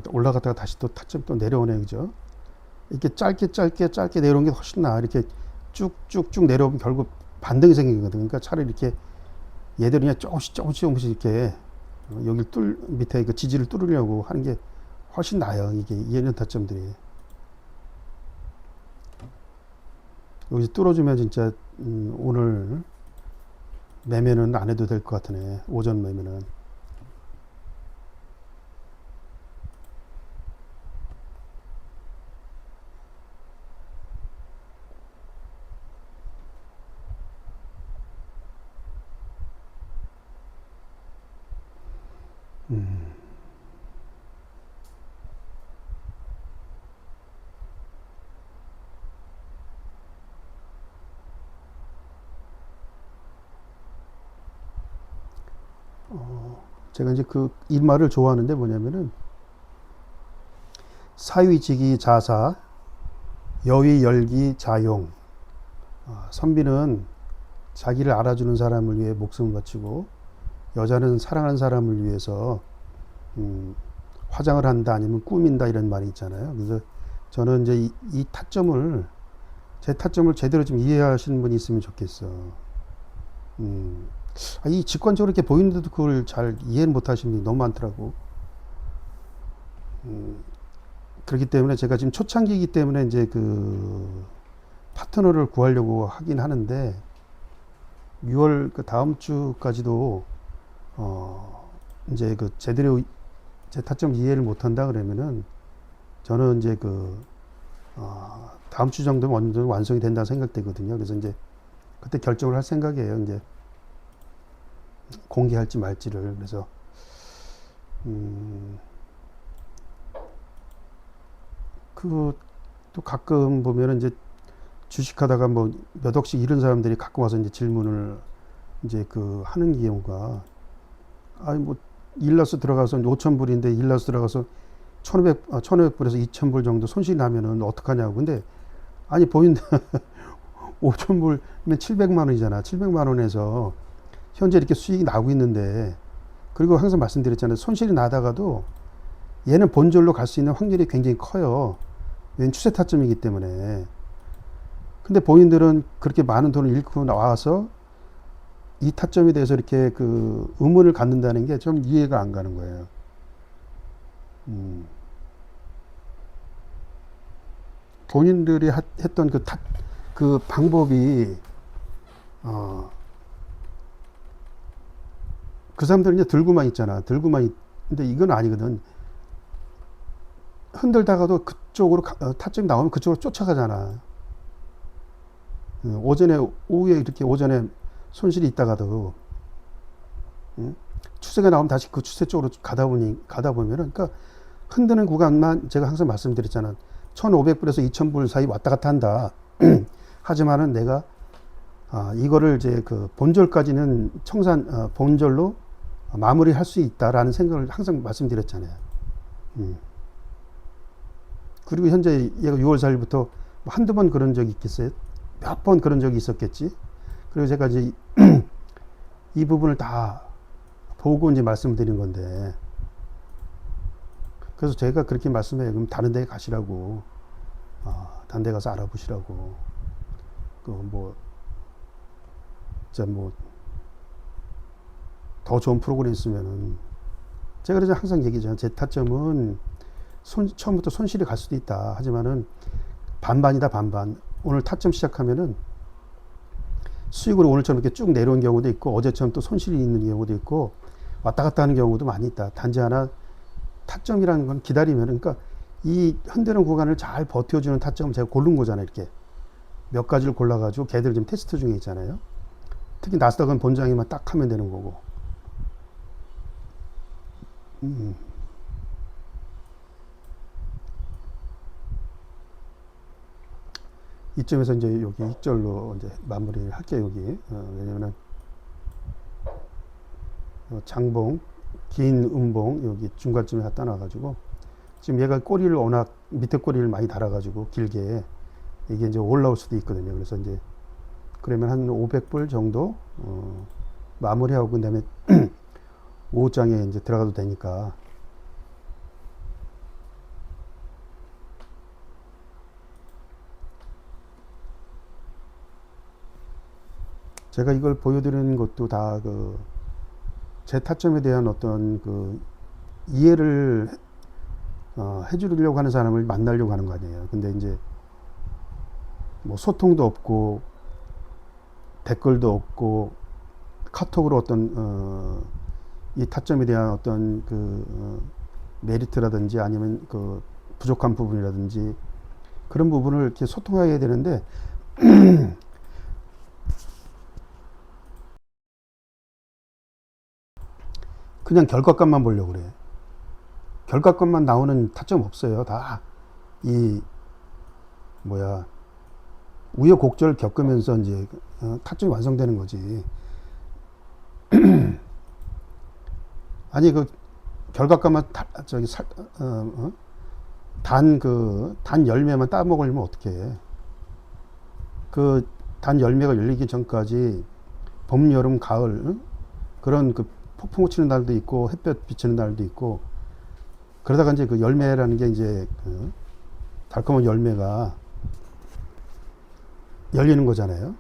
올라갔다가 다시 또 타점 또 내려오네, 그죠? 이렇게 짧게 내려온 게 훨씬 나아. 이렇게 쭉쭉쭉 내려오면 결국 반등이 생기거든. 그러니까 차라리 이렇게 얘들이 그냥 조금씩 이렇게, 여기 밑에 그 지지를 뚫으려고 하는 게 훨씬 나아요. 이게 이해는 타점들이. 여기서 뚫어주면 진짜, 오늘 매매는 안 해도 될 것 같으네. 오전 매매는. 제가 이제 이 말을 좋아하는데 뭐냐면은, 사위직이 자사, 여위 열기 자용. 선비는 자기를 알아주는 사람을 위해 목숨을 바치고, 여자는 사랑하는 사람을 위해서, 화장을 한다 아니면 꾸민다 이런 말이 있잖아요. 그래서 저는 이제 제 타점을 제대로 좀 이해하시는 분이 있으면 좋겠어. 이 직관적으로 이렇게 보이는데도 그걸 잘 이해를 못 하시는 분이 너무 많더라고. 그렇기 때문에 제가 지금 초창기이기 때문에 이제 그 파트너를 구하려고 하긴 하는데 6월 그 다음 주까지도 이제 그 제대로 제 타점 이해를 못 한다 그러면은 저는 이제 그 다음 주 정도면 어느 정도 완성이 된다 생각되거든요. 그래서 이제 그때 결정을 할 생각이에요. 이제 공개할지 말지를. 그래서 그 또 가끔 보면은 이제 주식하다가 뭐 몇 억씩 잃은 사람들이 가끔 와서 이제 질문을 이제 그 하는 경우가 아니 뭐 일라스 들어가서 5천 불인데 일라스 들어가서 1,500불에서 2,000불 정도 손실이 나면은 어떡하냐고. 근데 아니 보인다 5,000불이면 700만 원이잖아. 700만 원에서 현재 이렇게 수익이 나고 있는데, 그리고 항상 말씀드렸잖아요. 손실이 나다가도 얘는 본절로 갈 수 있는 확률이 굉장히 커요. 왜냐면 추세 타점이기 때문에. 근데 본인들은 그렇게 많은 돈을 잃고 나와서 이 타점에 대해서 이렇게 그 의문을 갖는다는 게 좀 이해가 안 가는 거예요. 본인들이 했던 그 방법이, 그 사람들은 이제 들고만 있잖아. 근데 이건 아니거든. 흔들다가도 그쪽으로, 타점이 나오면 그쪽으로 쫓아가잖아. 오후에 이렇게 오전에 손실이 있다가도, 추세가 나오면 다시 그 추세 쪽으로 가다 보면은, 그러니까 흔드는 구간만 제가 항상 말씀드렸잖아. 1,500불에서 2,000불 사이 왔다 갔다 한다. 하지만은 내가, 이거를 이제 그 본절까지는 본절로 마무리할 수 있다라는 생각을 항상 말씀드렸잖아요. 그리고 현재 얘가 6월 4일부터 한두 번 그런 적이 있겠어요? 몇 번 그런 적이 있었겠지? 그리고 제가 이제 이 부분을 다 보고 이제 말씀드린 건데, 그래서 제가 그렇게 말씀해요. 그럼 다른 데 가시라고, 다른 데 가서 알아보시라고. 그 뭐, 진짜 뭐, 더 좋은 프로그램 있으면은, 제가 그래서 항상 얘기하잖아요. 제 타점은 처음부터 손실이 갈 수도 있다. 하지만은 반반이다, 반반. 오늘 타점 시작하면은 수익으로 오늘처럼 이렇게 쭉 내려온 경우도 있고, 어제처럼 또 손실이 있는 경우도 있고, 왔다 갔다 하는 경우도 많이 있다. 단지 하나 타점이라는 건 기다리면, 그러니까 이 흔드는 구간을 잘 버텨주는 타점을 제가 고른 거잖아요. 이렇게 몇 가지를 골라가지고 걔들 지금 테스트 중에 있잖아요. 특히 나스닥은 본장에만 딱 하면 되는 거고. 이점에서 이제 여기 2절로 이제 마무리를 할게요. 여기 왜냐면은 장봉, 긴 음봉 여기 중간쯤에 갖다 놔가지고 지금 얘가 꼬리를 워낙 밑에 꼬리를 많이 달아가지고 길게 이게 이제 올라올 수도 있거든요. 그래서 이제 그러면 한 500불 정도 마무리하고 그다음에 5장에 이제 들어가도 되니까. 제가 이걸 보여드리는 것도 다 그 제 타점에 대한 어떤 그 이해를 해주려고 하는 사람을 만나려고 하는 거 아니에요. 근데 이제 뭐 소통도 없고 댓글도 없고 카톡으로 어떤 이 타점에 대한 어떤 그 메리트라든지 아니면 그 부족한 부분이라든지 그런 부분을 이렇게 소통해야 되는데 그냥 결과값만 보려고 그래. 결과값만 나오는 타점 없어요. 다 이 뭐야 우여곡절 겪으면서 이제 타점이 완성되는 거지. 아니 그 결과값만 단 열매만 따먹으려면 어떡해. 그 단 열매가 열리기 전까지 봄, 여름, 가을 그런 그 폭풍 우치는 날도 있고 햇볕 비치는 날도 있고 그러다가 이제 그 열매라는 게 이제 그 달콤한 열매가 열리는 거잖아요.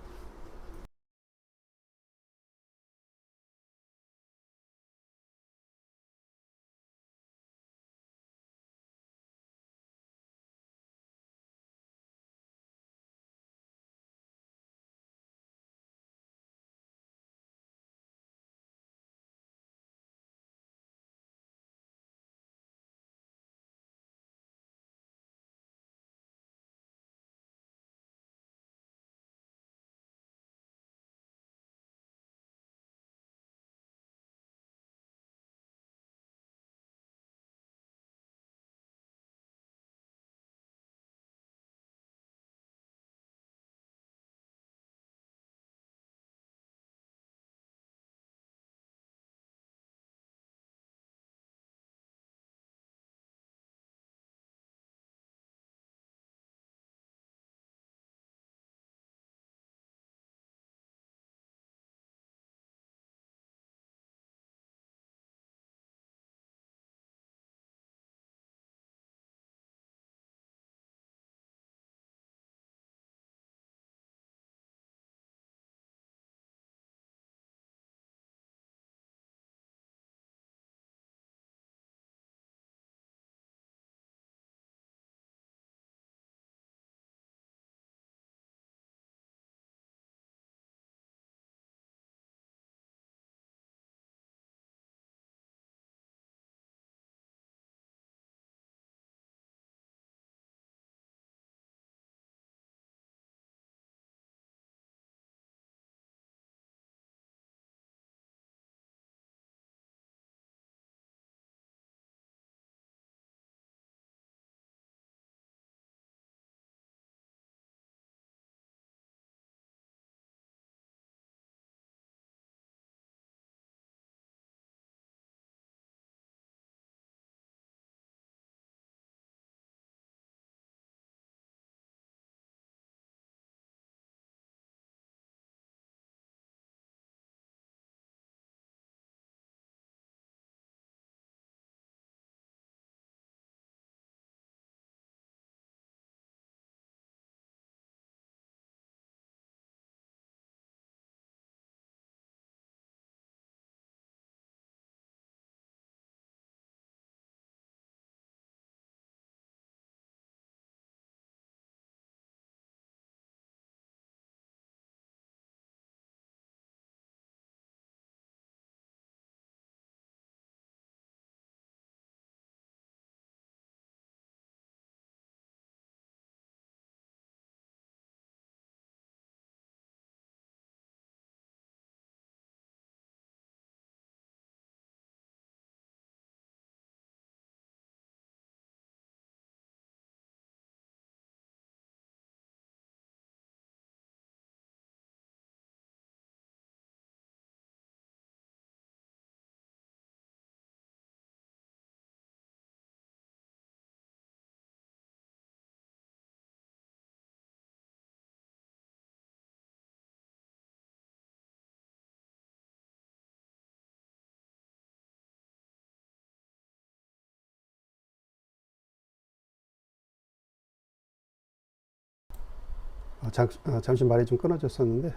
잠시 말이 좀 끊어졌었는데,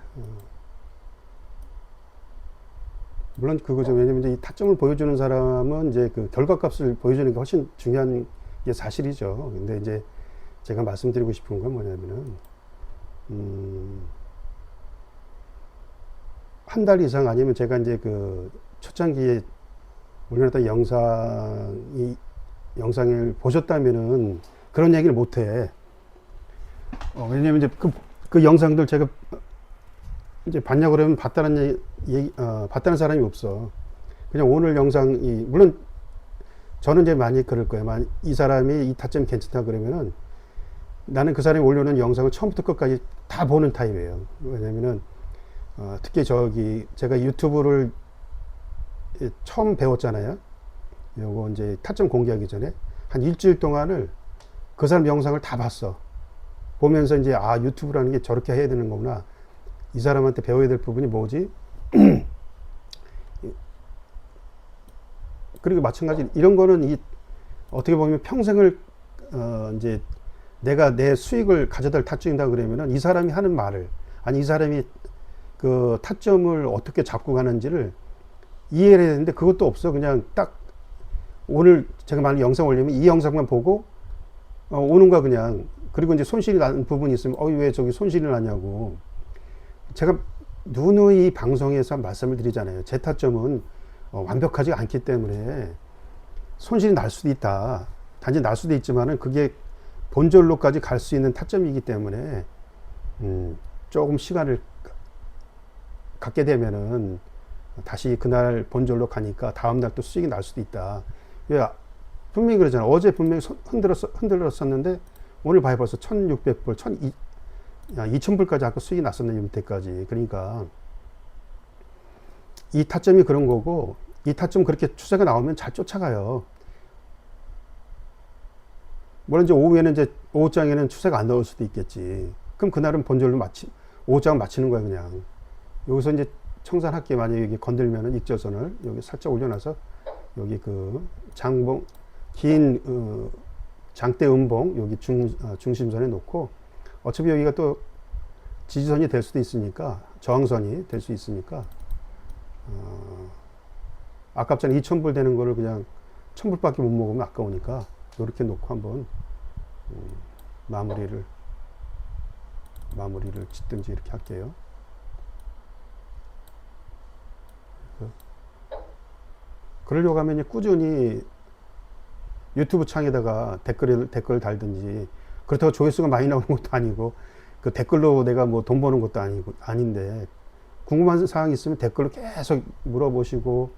물론 그거죠. 왜냐면 이제 이 타점을 보여주는 사람은 이제 그 결과값을 보여주는 게 훨씬 중요한 게 사실이죠. 근데 이제 제가 말씀드리고 싶은 건 뭐냐면은, 한 달 이상 아니면 제가 이제 그 초창기에 올려놨던 영상을 보셨다면은 그런 얘기를 못 해. 왜냐면 이제 그 영상들 제가 이제 봤냐 그러면 봤다는 사람이 없어. 그냥 오늘 영상이, 물론 저는 이제 많이 그럴 거예요. 이 사람이 이 타점이 괜찮다 그러면은 나는 그 사람이 올려놓은 영상을 처음부터 끝까지 다 보는 타입이에요. 왜냐면은, 특히 제가 유튜브를 처음 배웠잖아요. 요거 이제 타점 공개하기 전에 한 일주일 동안을 그 사람 영상을 다 봤어. 보면서 이제, 유튜브라는 게 저렇게 해야 되는 거구나. 이 사람한테 배워야 될 부분이 뭐지? 그리고 마찬가지, 이런 거는 어떻게 보면 평생을, 이제 내가 내 수익을 가져다 타점이다 그러면은 이 사람이 하는 말을, 아니, 이 사람이 그 타점을 어떻게 잡고 가는지를 이해를 해야 되는데 그것도 없어. 그냥 딱 오늘 제가 만약 영상 올리면 이 영상만 보고, 오는 거야, 그냥. 그리고 이제 손실이 나는 부분이 있으면, 왜 저기 손실이 나냐고. 제가 누누이 방송에서 말씀을 드리잖아요. 제 타점은 완벽하지 않기 때문에 손실이 날 수도 있다. 단지 날 수도 있지만은 그게 본전로까지 갈 수 있는 타점이기 때문에 조금 시간을 갖게 되면은 다시 그날 본전로 가니까 다음날 또 수익이 날 수도 있다. 왜? 분명히 그러잖아. 어제 분명히 흔들었었는데 오늘 봐야 벌써 1600불, 2000불까지 아까 수익이 났었네, 밑에까지. 그러니까 이 타점이 그런 거고, 이 타점 그렇게 추세가 나오면 잘 쫓아가요. 물론 이제 오후장에는 추세가 안 나올 수도 있겠지. 그럼 그날은 본전로 오후장 마치는 거야, 그냥. 여기서 이제 청산할게. 만약에 여기 건들면은 익저선을 여기 살짝 올려놔서 여기 그 긴 장대 음봉 여기 중심선에 놓고, 어차피 여기가 또 지지선이 될 수도 있으니까, 저항선이 될 수 있으니까, 아깝잖아. 2000불 되는 거를 그냥 1000불밖에 못 먹으면 아까우니까 이렇게 놓고 한번 마무리를 짓든지 이렇게 할게요. 그러려고 하면 꾸준히 유튜브 창에다가 댓글 달든지, 그렇다고 조회수가 많이 나오는 것도 아니고, 그 댓글로 내가 뭐 돈 버는 것도 아닌데, 궁금한 사항이 있으면 댓글로 계속 물어보시고,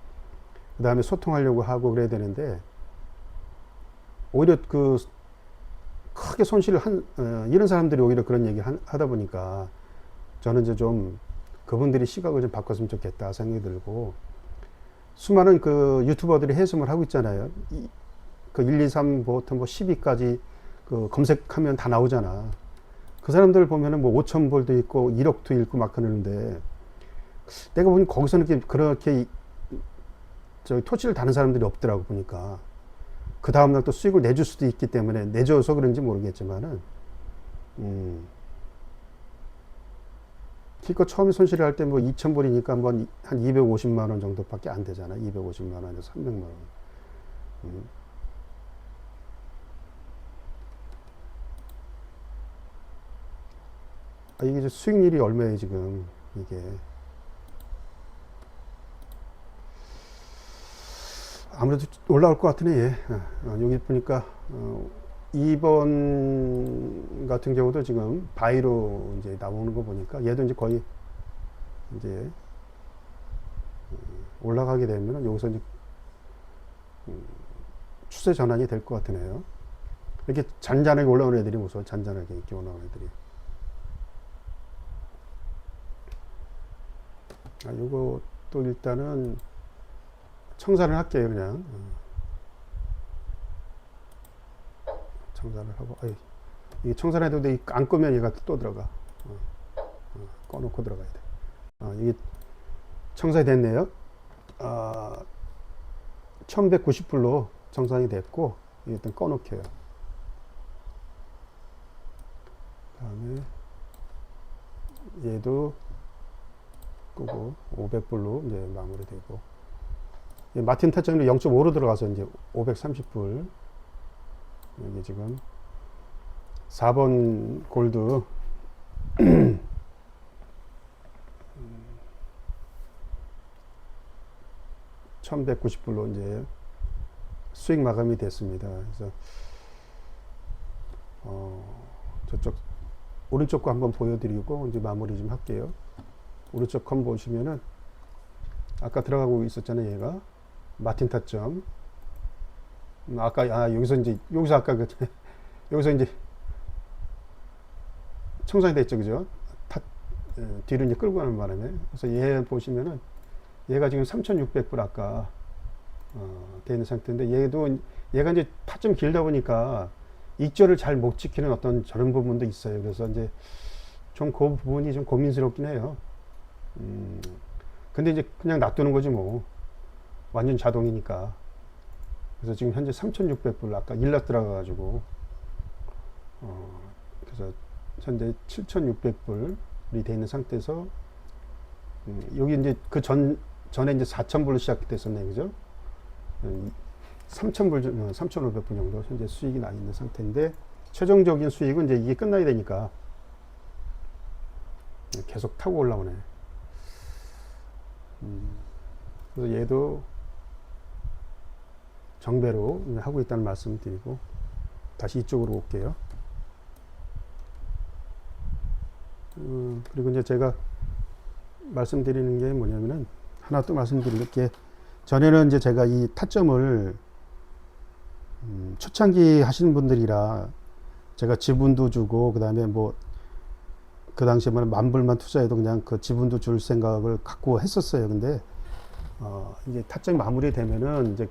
그 다음에 소통하려고 하고 그래야 되는데, 오히려 그 크게 손실을 이런 사람들이 오히려 그런 얘기 하다 보니까 저는 이제 좀 그분들이 시각을 좀 바꿨으면 좋겠다 생각이 들고, 수많은 그 유튜버들이 해석을 하고 있잖아요. 그 1, 2, 3부터 뭐 10위까지 그 검색하면 다 나오잖아. 그 사람들 보면은 뭐 5,000불도 있고 1억도 있고 막 그러는데, 내가 보니 거기서는 그렇게 토치를 다는 사람들이 없더라고, 보니까. 그 다음날 또 수익을 내줄 수도 있기 때문에, 내줘서 그런지 모르겠지만은, 기껏 처음에 손실을 할 때 뭐 2,000불이니까 한 250만원 정도밖에 안 되잖아. 250만원에서 300만원. 이게 수익률이 얼마예요, 지금, 이게. 아무래도 올라올 것 같으네, 얘. 여기 보니까, 2번 같은 경우도 지금 바이로 이제 나오는 거 보니까 얘도 이제 거의 이제 올라가게 되면 여기서 이제 추세 전환이 될 것 같으네요. 이렇게 잔잔하게 올라오는 애들이 무서워. 잔잔하게 이렇게 올라오는 애들이. 요거 또 일단은 청산을 할게요, 그냥. 청산을 하고, 이게 청산해도 돼. 안 끄면 얘가 또 들어가. 꺼놓고 들어가야 돼. 이게 청산이 됐네요. 1190불로 청산이 됐고, 일단 꺼놓게요. 다음에 얘도 끄고 500불로 이제 마무리되고, 마틴 타점이 0.5로 들어가서 이제 530불. 여기 지금 4번 골드 1190불로 이제 수익 마감이 됐습니다. 그래서 저쪽 오른쪽 거 한번 보여드리고 이제 마무리 좀 할게요. 오른쪽 건 보시면은 아까 들어가고 있었잖아요. 얘가 마틴 타점. 아까 여기서 아까 여기서 이제 청산이 됐죠, 그죠? 뒤로 이제 끌고 가는 바람에. 그래서 얘 보시면은 얘가 지금 3,600불 아까 돼 있는 상태인데, 얘가 이제 타점 길다 보니까 익절을 잘 못 지키는 어떤 저런 부분도 있어요. 그래서 이제 좀 그 부분이 좀 고민스럽긴 해요. 근데 이제 그냥 놔두는 거지 뭐. 완전 자동이니까. 그래서 지금 현재 3,600불 아까 일락 들어가가지고 그래서 현재 7,600불이 돼 있는 상태에서 여기 이제 그 전에 이제 4,000불로 시작됐었네, 그죠? 3,000불, 3,500불 정도 현재 수익이 나 있는 상태인데, 최종적인 수익은 이제 이게 끝나야 되니까 계속 타고 올라오네. 그래서 얘도 정배로 하고 있다는 말씀 드리고, 다시 이쪽으로 올게요. 그리고 이제 제가 말씀드리는 게 뭐냐면은, 하나 또 말씀드릴 게, 전에는 이제 제가 이 타점을 초창기 하시는 분들이라 제가 지분도 주고, 그 다음에 뭐 그 당시에 만불만 투자해도 그냥 그 지분도 줄 생각을 갖고 했었어요. 근데 이제 타점이 마무리되면은 이제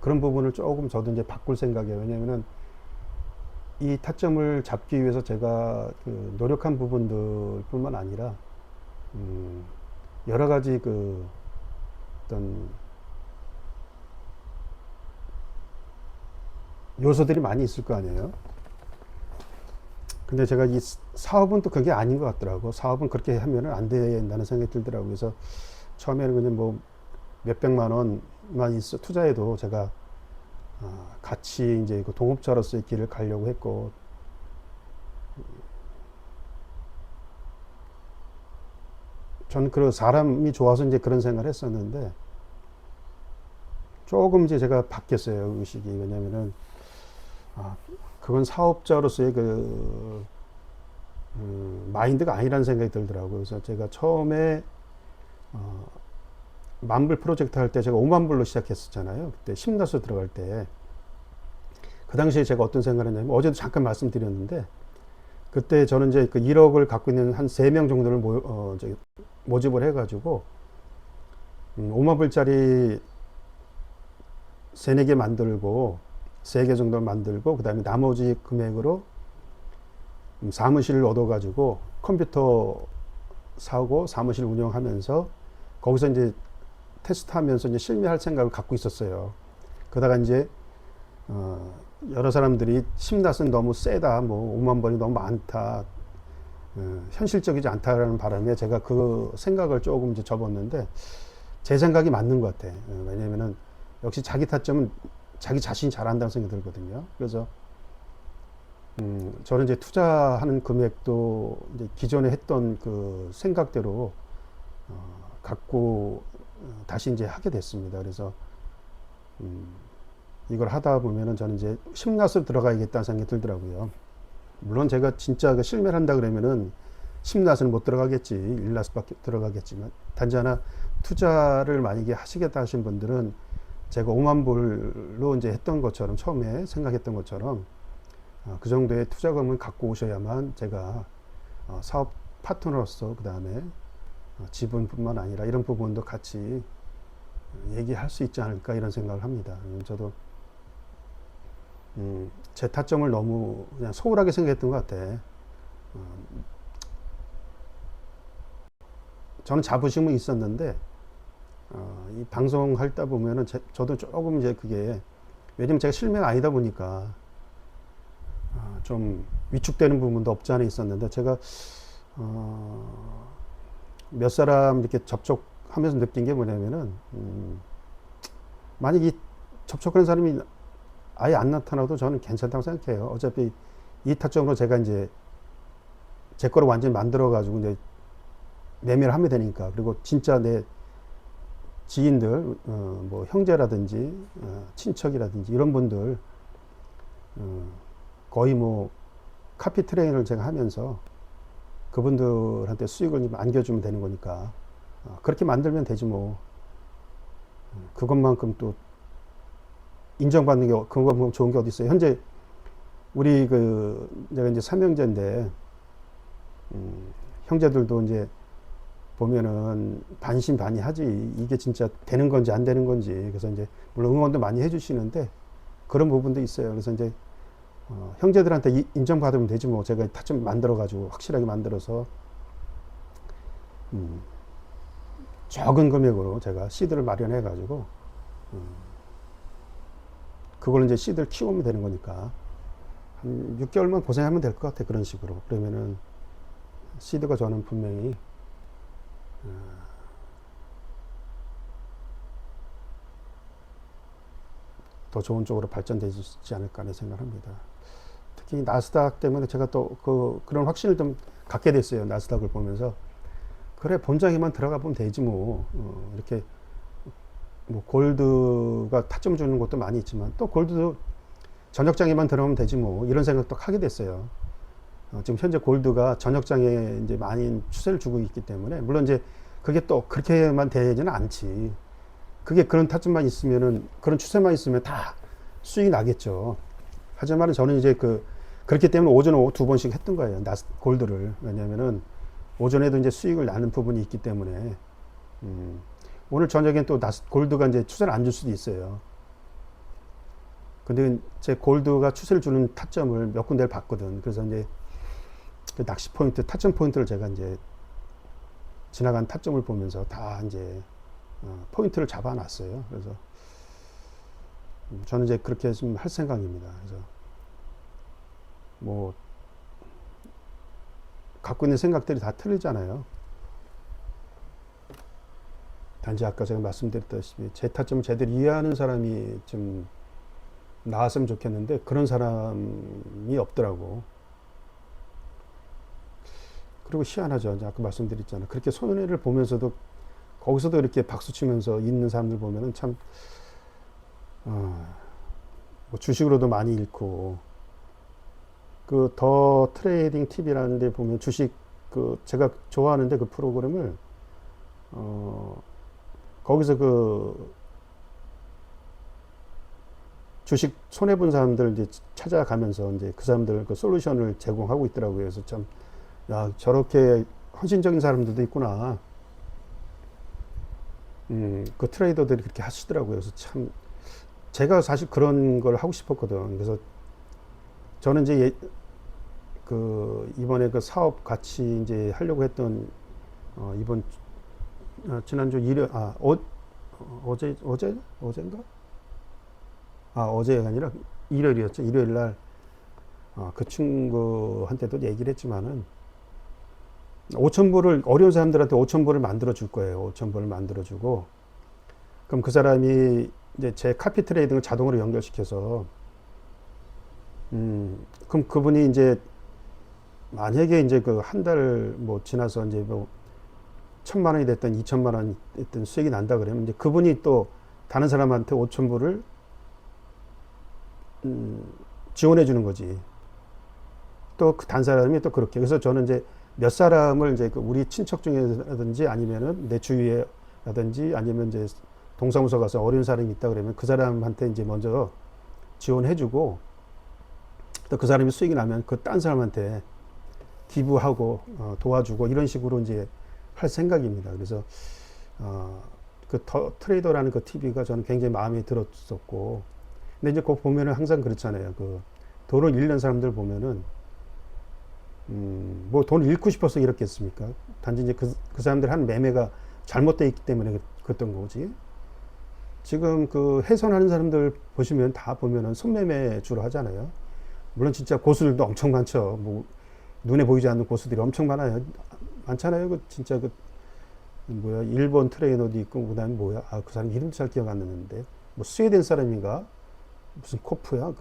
그런 부분을 조금 저도 이제 바꿀 생각이에요. 왜냐면은 이 타점을 잡기 위해서 제가 그 노력한 부분들 뿐만 아니라 여러 가지 그 어떤 요소들이 많이 있을 거 아니에요. 근데 제가 이 사업은 또 그게 아닌 것 같더라고. 사업은 그렇게 하면은 안 된다는 생각이 들더라고요. 그래서 처음에는 그냥 뭐 몇백만 원만 투자해도 제가 같이 이제 그 동업자로서의 길을 가려고 했고, 전 그 사람이 좋아서 이제 그런 생각을 했었는데, 조금 이제 제가 바뀌었어요, 의식이. 왜냐면은 그건 사업자로서의 마인드가 아니라는 생각이 들더라고요. 그래서 제가 처음에 만불 프로젝트 할 때 제가 5만 불로 시작했었잖아요. 그때 심나수 들어갈 때. 그 당시에 제가 어떤 생각을 했냐면, 어제도 잠깐 말씀드렸는데, 그때 저는 이제 그 1억을 갖고 있는 한 3명 정도를 모집을 해가지고 5만 불짜리 3, 4개 만들고, 3개 정도 만들고, 그 다음에 나머지 금액으로 사무실을 얻어가지고 컴퓨터 사고 사무실 운영하면서 거기서 이제 테스트하면서 이제 실미할 생각을 갖고 있었어요. 그러다가 이제 여러 사람들이 심낫은 너무 세다, 뭐 5만 번이 너무 많다, 현실적이지 않다라는 바람에 제가 그 생각을 조금 이제 접었는데, 제 생각이 맞는 것 같아. 왜냐면은 역시 자기 타점은 자기 자신이 잘한다는 생각이 들거든요. 그래서 저는 이제 투자하는 금액도 이제 기존에 했던 그 생각대로 갖고 다시 이제 하게 됐습니다. 그래서 이걸 하다 보면은 저는 이제 심낫으로 들어가야겠다는 생각이 들더라고요. 물론 제가 진짜 그 실매를 한다 그러면은 심낫은 못 들어가겠지, 일낫밖에 들어가겠지만, 단지 하나 투자를 만약에 하시겠다 하신 분들은 제가 5만 불로 이제 했던 것처럼, 처음에 생각했던 것처럼 그 정도의 투자금을 갖고 오셔야만 제가 사업 파트너로서, 그 다음에 지분뿐만 아니라 이런 부분도 같이 얘기할 수 있지 않을까, 이런 생각을 합니다. 저도 제 타점을 너무 그냥 소홀하게 생각했던 것 같아. 저는 자부심은 있었는데 이 방송할 때 보면은 저도 조금 이제 그게, 왜냐면 제가 실매가 아니다 보니까 좀 위축되는 부분도 없지 않아 있었는데, 제가 몇 사람 이렇게 접촉하면서 느낀 게 뭐냐면은, 만약 이 접촉하는 사람이 아예 안 나타나도 저는 괜찮다고 생각해요. 어차피 이 타점으로 제가 이제 제 거를 완전히 만들어가지고 이제 매매를 하면 되니까. 그리고 진짜 내 지인들, 뭐 형제라든지, 친척이라든지 이런 분들, 거의 뭐 카피 트레이너를 제가 하면서 그분들한테 수익을 좀 안겨주면 되는 거니까. 그렇게 만들면 되지 뭐. 그것만큼 또 인정받는 게, 그것만큼 좋은 게 어디 있어요. 현재 우리 내가 이제 삼형제인데, 형제들도 이제 보면은 반신반의하지, 이게 진짜 되는 건지 안 되는 건지. 그래서 이제 물론 응원도 많이 해주시는데 그런 부분도 있어요. 그래서 이제 형제들한테 인정받으면 되지 뭐. 제가 타점 만들어 가지고 확실하게 만들어서 적은 금액으로 제가 시드를 마련해 가지고 그걸 이제 시드를 키우면 되는 거니까 한 6개월만 고생하면 될 것 같아. 그런 식으로. 그러면은 시드가 저는 분명히 더 좋은 쪽으로 발전되지 않을까 하는 생각을 합니다. 특히 나스닥 때문에 제가 또 그런 확신을 좀 갖게 됐어요. 나스닥을 보면서. 그래, 본장에만 들어가 보면 되지 뭐. 이렇게 뭐 골드가 타점 주는 것도 많이 있지만 또 골드도 저녁장에만 들어오면 되지 뭐. 이런 생각도 하게 됐어요. 지금 현재 골드가 저녁장에 이제 많이 추세를 주고 있기 때문에, 물론 이제 그게 또 그렇게만 되지는 않지. 그게 그런 타점만 있으면은, 그런 추세만 있으면 다 수익이 나겠죠. 하지만 저는 이제 그렇기 때문에 오전 오후 두 번씩 했던 거예요. 골드를. 왜냐면은 오전에도 이제 수익을 나는 부분이 있기 때문에, 오늘 저녁엔 또 골드가 이제 추세를 안 줄 수도 있어요. 근데 제 골드가 추세를 주는 타점을 몇 군데를 봤거든. 그래서 이제 그 낚시 포인트, 타점 포인트를 제가 이제 지나간 타점을 보면서 다 이제 포인트를 잡아놨어요. 그래서 저는 이제 그렇게 좀 할 생각입니다. 그래서 뭐 갖고 있는 생각들이 다 틀리잖아요. 단지 아까 제가 말씀드렸다시피 제 타점을 제대로 이해하는 사람이 좀 나왔으면 좋겠는데 그런 사람이 없더라고. 그리고 희한하죠. 아까 말씀드렸잖아요. 그렇게 손해를 보면서도 거기서도 이렇게 박수 치면서 있는 사람들 보면은 참, 뭐 주식으로도 많이 잃고, 더 트레이딩 팁이라는 데 보면 주식, 제가 좋아하는데 그 프로그램을, 거기서 주식 손해본 사람들 이제 찾아가면서 이제 그 사람들 그 솔루션을 제공하고 있더라고요. 그래서 참, 야, 저렇게 헌신적인 사람들도 있구나. 그 트레이더들이 그렇게 하시더라고요. 그래서 참, 제가 사실 그런 걸 하고 싶었거든. 그래서 저는 이제 이번에 그 사업 같이 이제 하려고 했던, 지난주 어제인가? 어제가 아니라 일요일이었죠. 일요일 날, 그 친구한테도 얘기를 했지만은, 5,000불을, 어려운 사람들한테 5,000불을 만들어 줄 거예요. 5,000불을 만들어 주고, 그럼 그 사람이 이제 제 카피 트레이딩을 자동으로 연결시켜서, 그럼 그분이 이제, 만약에 이제 한 달 뭐 지나서 이제 뭐, 1,000만 원이 됐든 2,000만 원이 됐든 수익이 난다 그러면 이제 그분이 또 다른 사람한테 5,000불을, 지원해 주는 거지. 또 그 단 사람이 또 그렇게. 그래서 저는 이제 몇 사람을 이제 우리 친척 중에라든지 아니면은 내 주위에라든지 아니면 이제 동사무소 가서 어려운 사람이 있다 그러면 그 사람한테 이제 먼저 지원해 주고 또 그 사람이 수익이 나면 그 딴 사람한테 기부하고 도와주고 이런 식으로 이제 할 생각입니다. 그래서 더 트레이더라는 그 TV가 저는 굉장히 마음에 들었었고, 근데 이제 그거 보면은 항상 그렇잖아요. 돈을 잃는 사람들 보면은 뭐 돈을 잃고 싶어서 잃었겠습니까? 단지 이제 그 사람들 한 매매가 잘못되어 있기 때문에 그랬던 거지. 지금 해선하는 사람들 보시면 다 보면은 손매매 주로 하잖아요. 물론 진짜 고수들도 엄청 많죠. 뭐 눈에 보이지 않는 고수들이 엄청 많아요. 많잖아요. 그 진짜 그 뭐야 일본 트레이너도 있고 그다음에 뭐야 그 사람 이름도 잘 기억 안 나는데 뭐 스웨덴 사람인가 무슨 코프야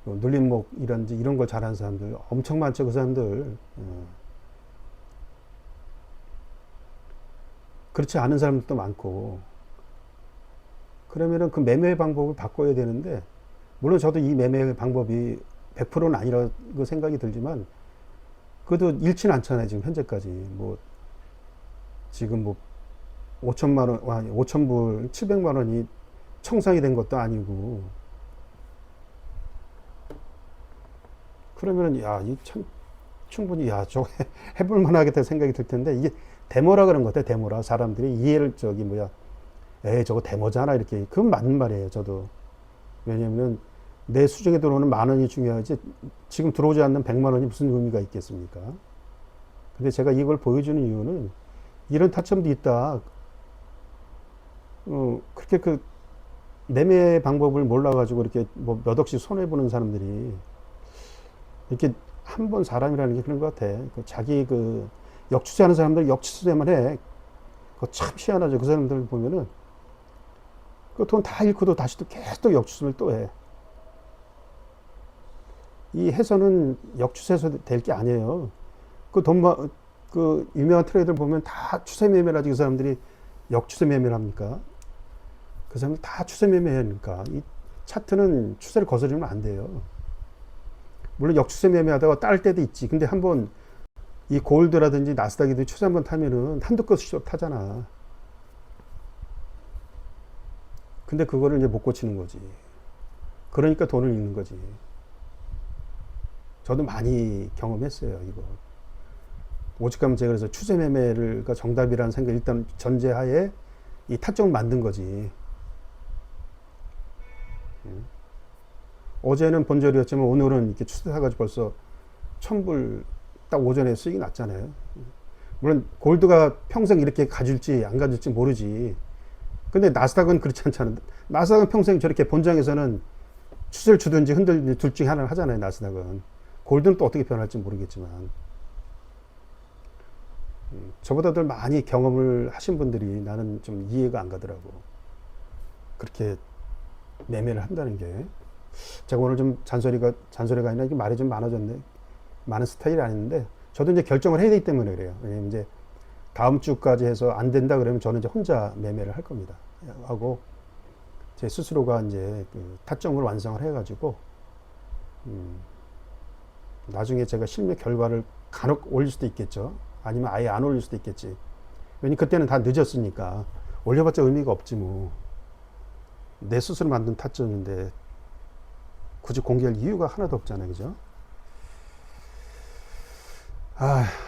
눌림목이란지 이런 걸 잘하는 사람들 엄청 많죠. 그 사람들. 그렇지 않은 사람들도 많고 그러면은 그 매매 방법을 바꿔야 되는데 물론 저도 이 매매 방법이 100%는 아니라고 생각이 들지만 그래도 잃지는 않잖아요. 지금 현재까지 뭐 지금 뭐 5천만 원, 5천 불, 700만 원이 청산이 된 것도 아니고 그러면은 야, 이 참 충분히 야, 저거 해볼 만하겠다 생각이 들 텐데 이게 데모라 그런 것 같아. 데모라 사람들이 이해를 저기 뭐야, 에이 저거 데모잖아 이렇게 그건 맞는 말이에요. 저도 왜냐면 내 수중에 들어오는 만 원이 중요하지 지금 들어오지 않는 100만 원이 무슨 의미가 있겠습니까? 근데 제가 이걸 보여주는 이유는 이런 타점도 있다. 그렇게 그 매매 방법을 몰라가지고 이렇게 뭐 몇 억씩 손해보는 사람들이 이렇게 한 번 사람이라는 게 그런 것 같아. 그 자기 그 역추세하는 사람들 역추세만 해. 그거 참 희한하죠. 그 사람들 보면은 그 돈 다 잃고도 다시 또 계속 또 역추세를 또 해. 이 해서는 역추세에서 될 게 아니에요. 그 유명한 트레이더를 보면 다 추세 매매를 하지 그 사람들이 역추세 매매를 합니까? 그 사람들 다 추세 매매하니까 이 차트는 추세를 거스르면 안 돼요. 물론 역추세 매매하다가 딸 때도 있지. 근데 한번 이 골드라든지 나스닥이든 추세 한번 타면은 한두 끗씩 타잖아. 근데 그거를 이제 못 고치는 거지. 그러니까 돈을 잃는 거지. 저도 많이 경험했어요, 이거. 오직하면 제가 그래서 추세 매매가 정답이라는 생각 일단 전제하에 이 타점을 만든 거지. 어제는 본절이었지만 오늘은 이렇게 추세 사가지고 벌써 1000불 딱 오전에 수익이 났잖아요. 물론 골드가 평생 이렇게 가질지 안 가질지 모르지. 근데 나스닥은 그렇지 않잖아요. 나스닥은 평생 저렇게 본장에서는 추세를 주든지 흔들든지 둘 중에 하나를 하잖아요. 나스닥은. 골드는 또 어떻게 변할지 모르겠지만. 저보다들 많이 경험을 하신 분들이 나는 좀 이해가 안 가더라고. 그렇게 매매를 한다는 게. 제가 오늘 좀 잔소리가 아니라 이게 말이 좀 많아졌네. 많은 스타일이 아닌데, 저도 이제 결정을 해야 되기 때문에 그래요. 왜냐면 이제 다음 주까지 해서 안 된다 그러면 저는 이제 혼자 매매를 할 겁니다. 하고, 제 스스로가 이제 그 타점을 완성을 해가지고, 나중에 제가 실무 결과를 간혹 올릴 수도 있겠죠. 아니면 아예 안 올릴 수도 있겠지. 왜냐면 그때는 다 늦었으니까. 올려봤자 의미가 없지 뭐. 내 스스로 만든 타점인데 굳이 공개할 이유가 하나도 없잖아요. 그죠?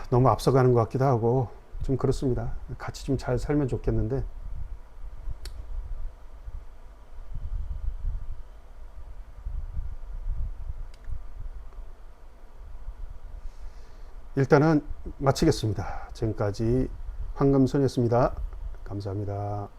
너무 앞서가는 것 같기도 하고 좀 그렇습니다. 같이 좀 잘 살면 좋겠는데 일단은 마치겠습니다. 지금까지 황금손이었습니다. 감사합니다.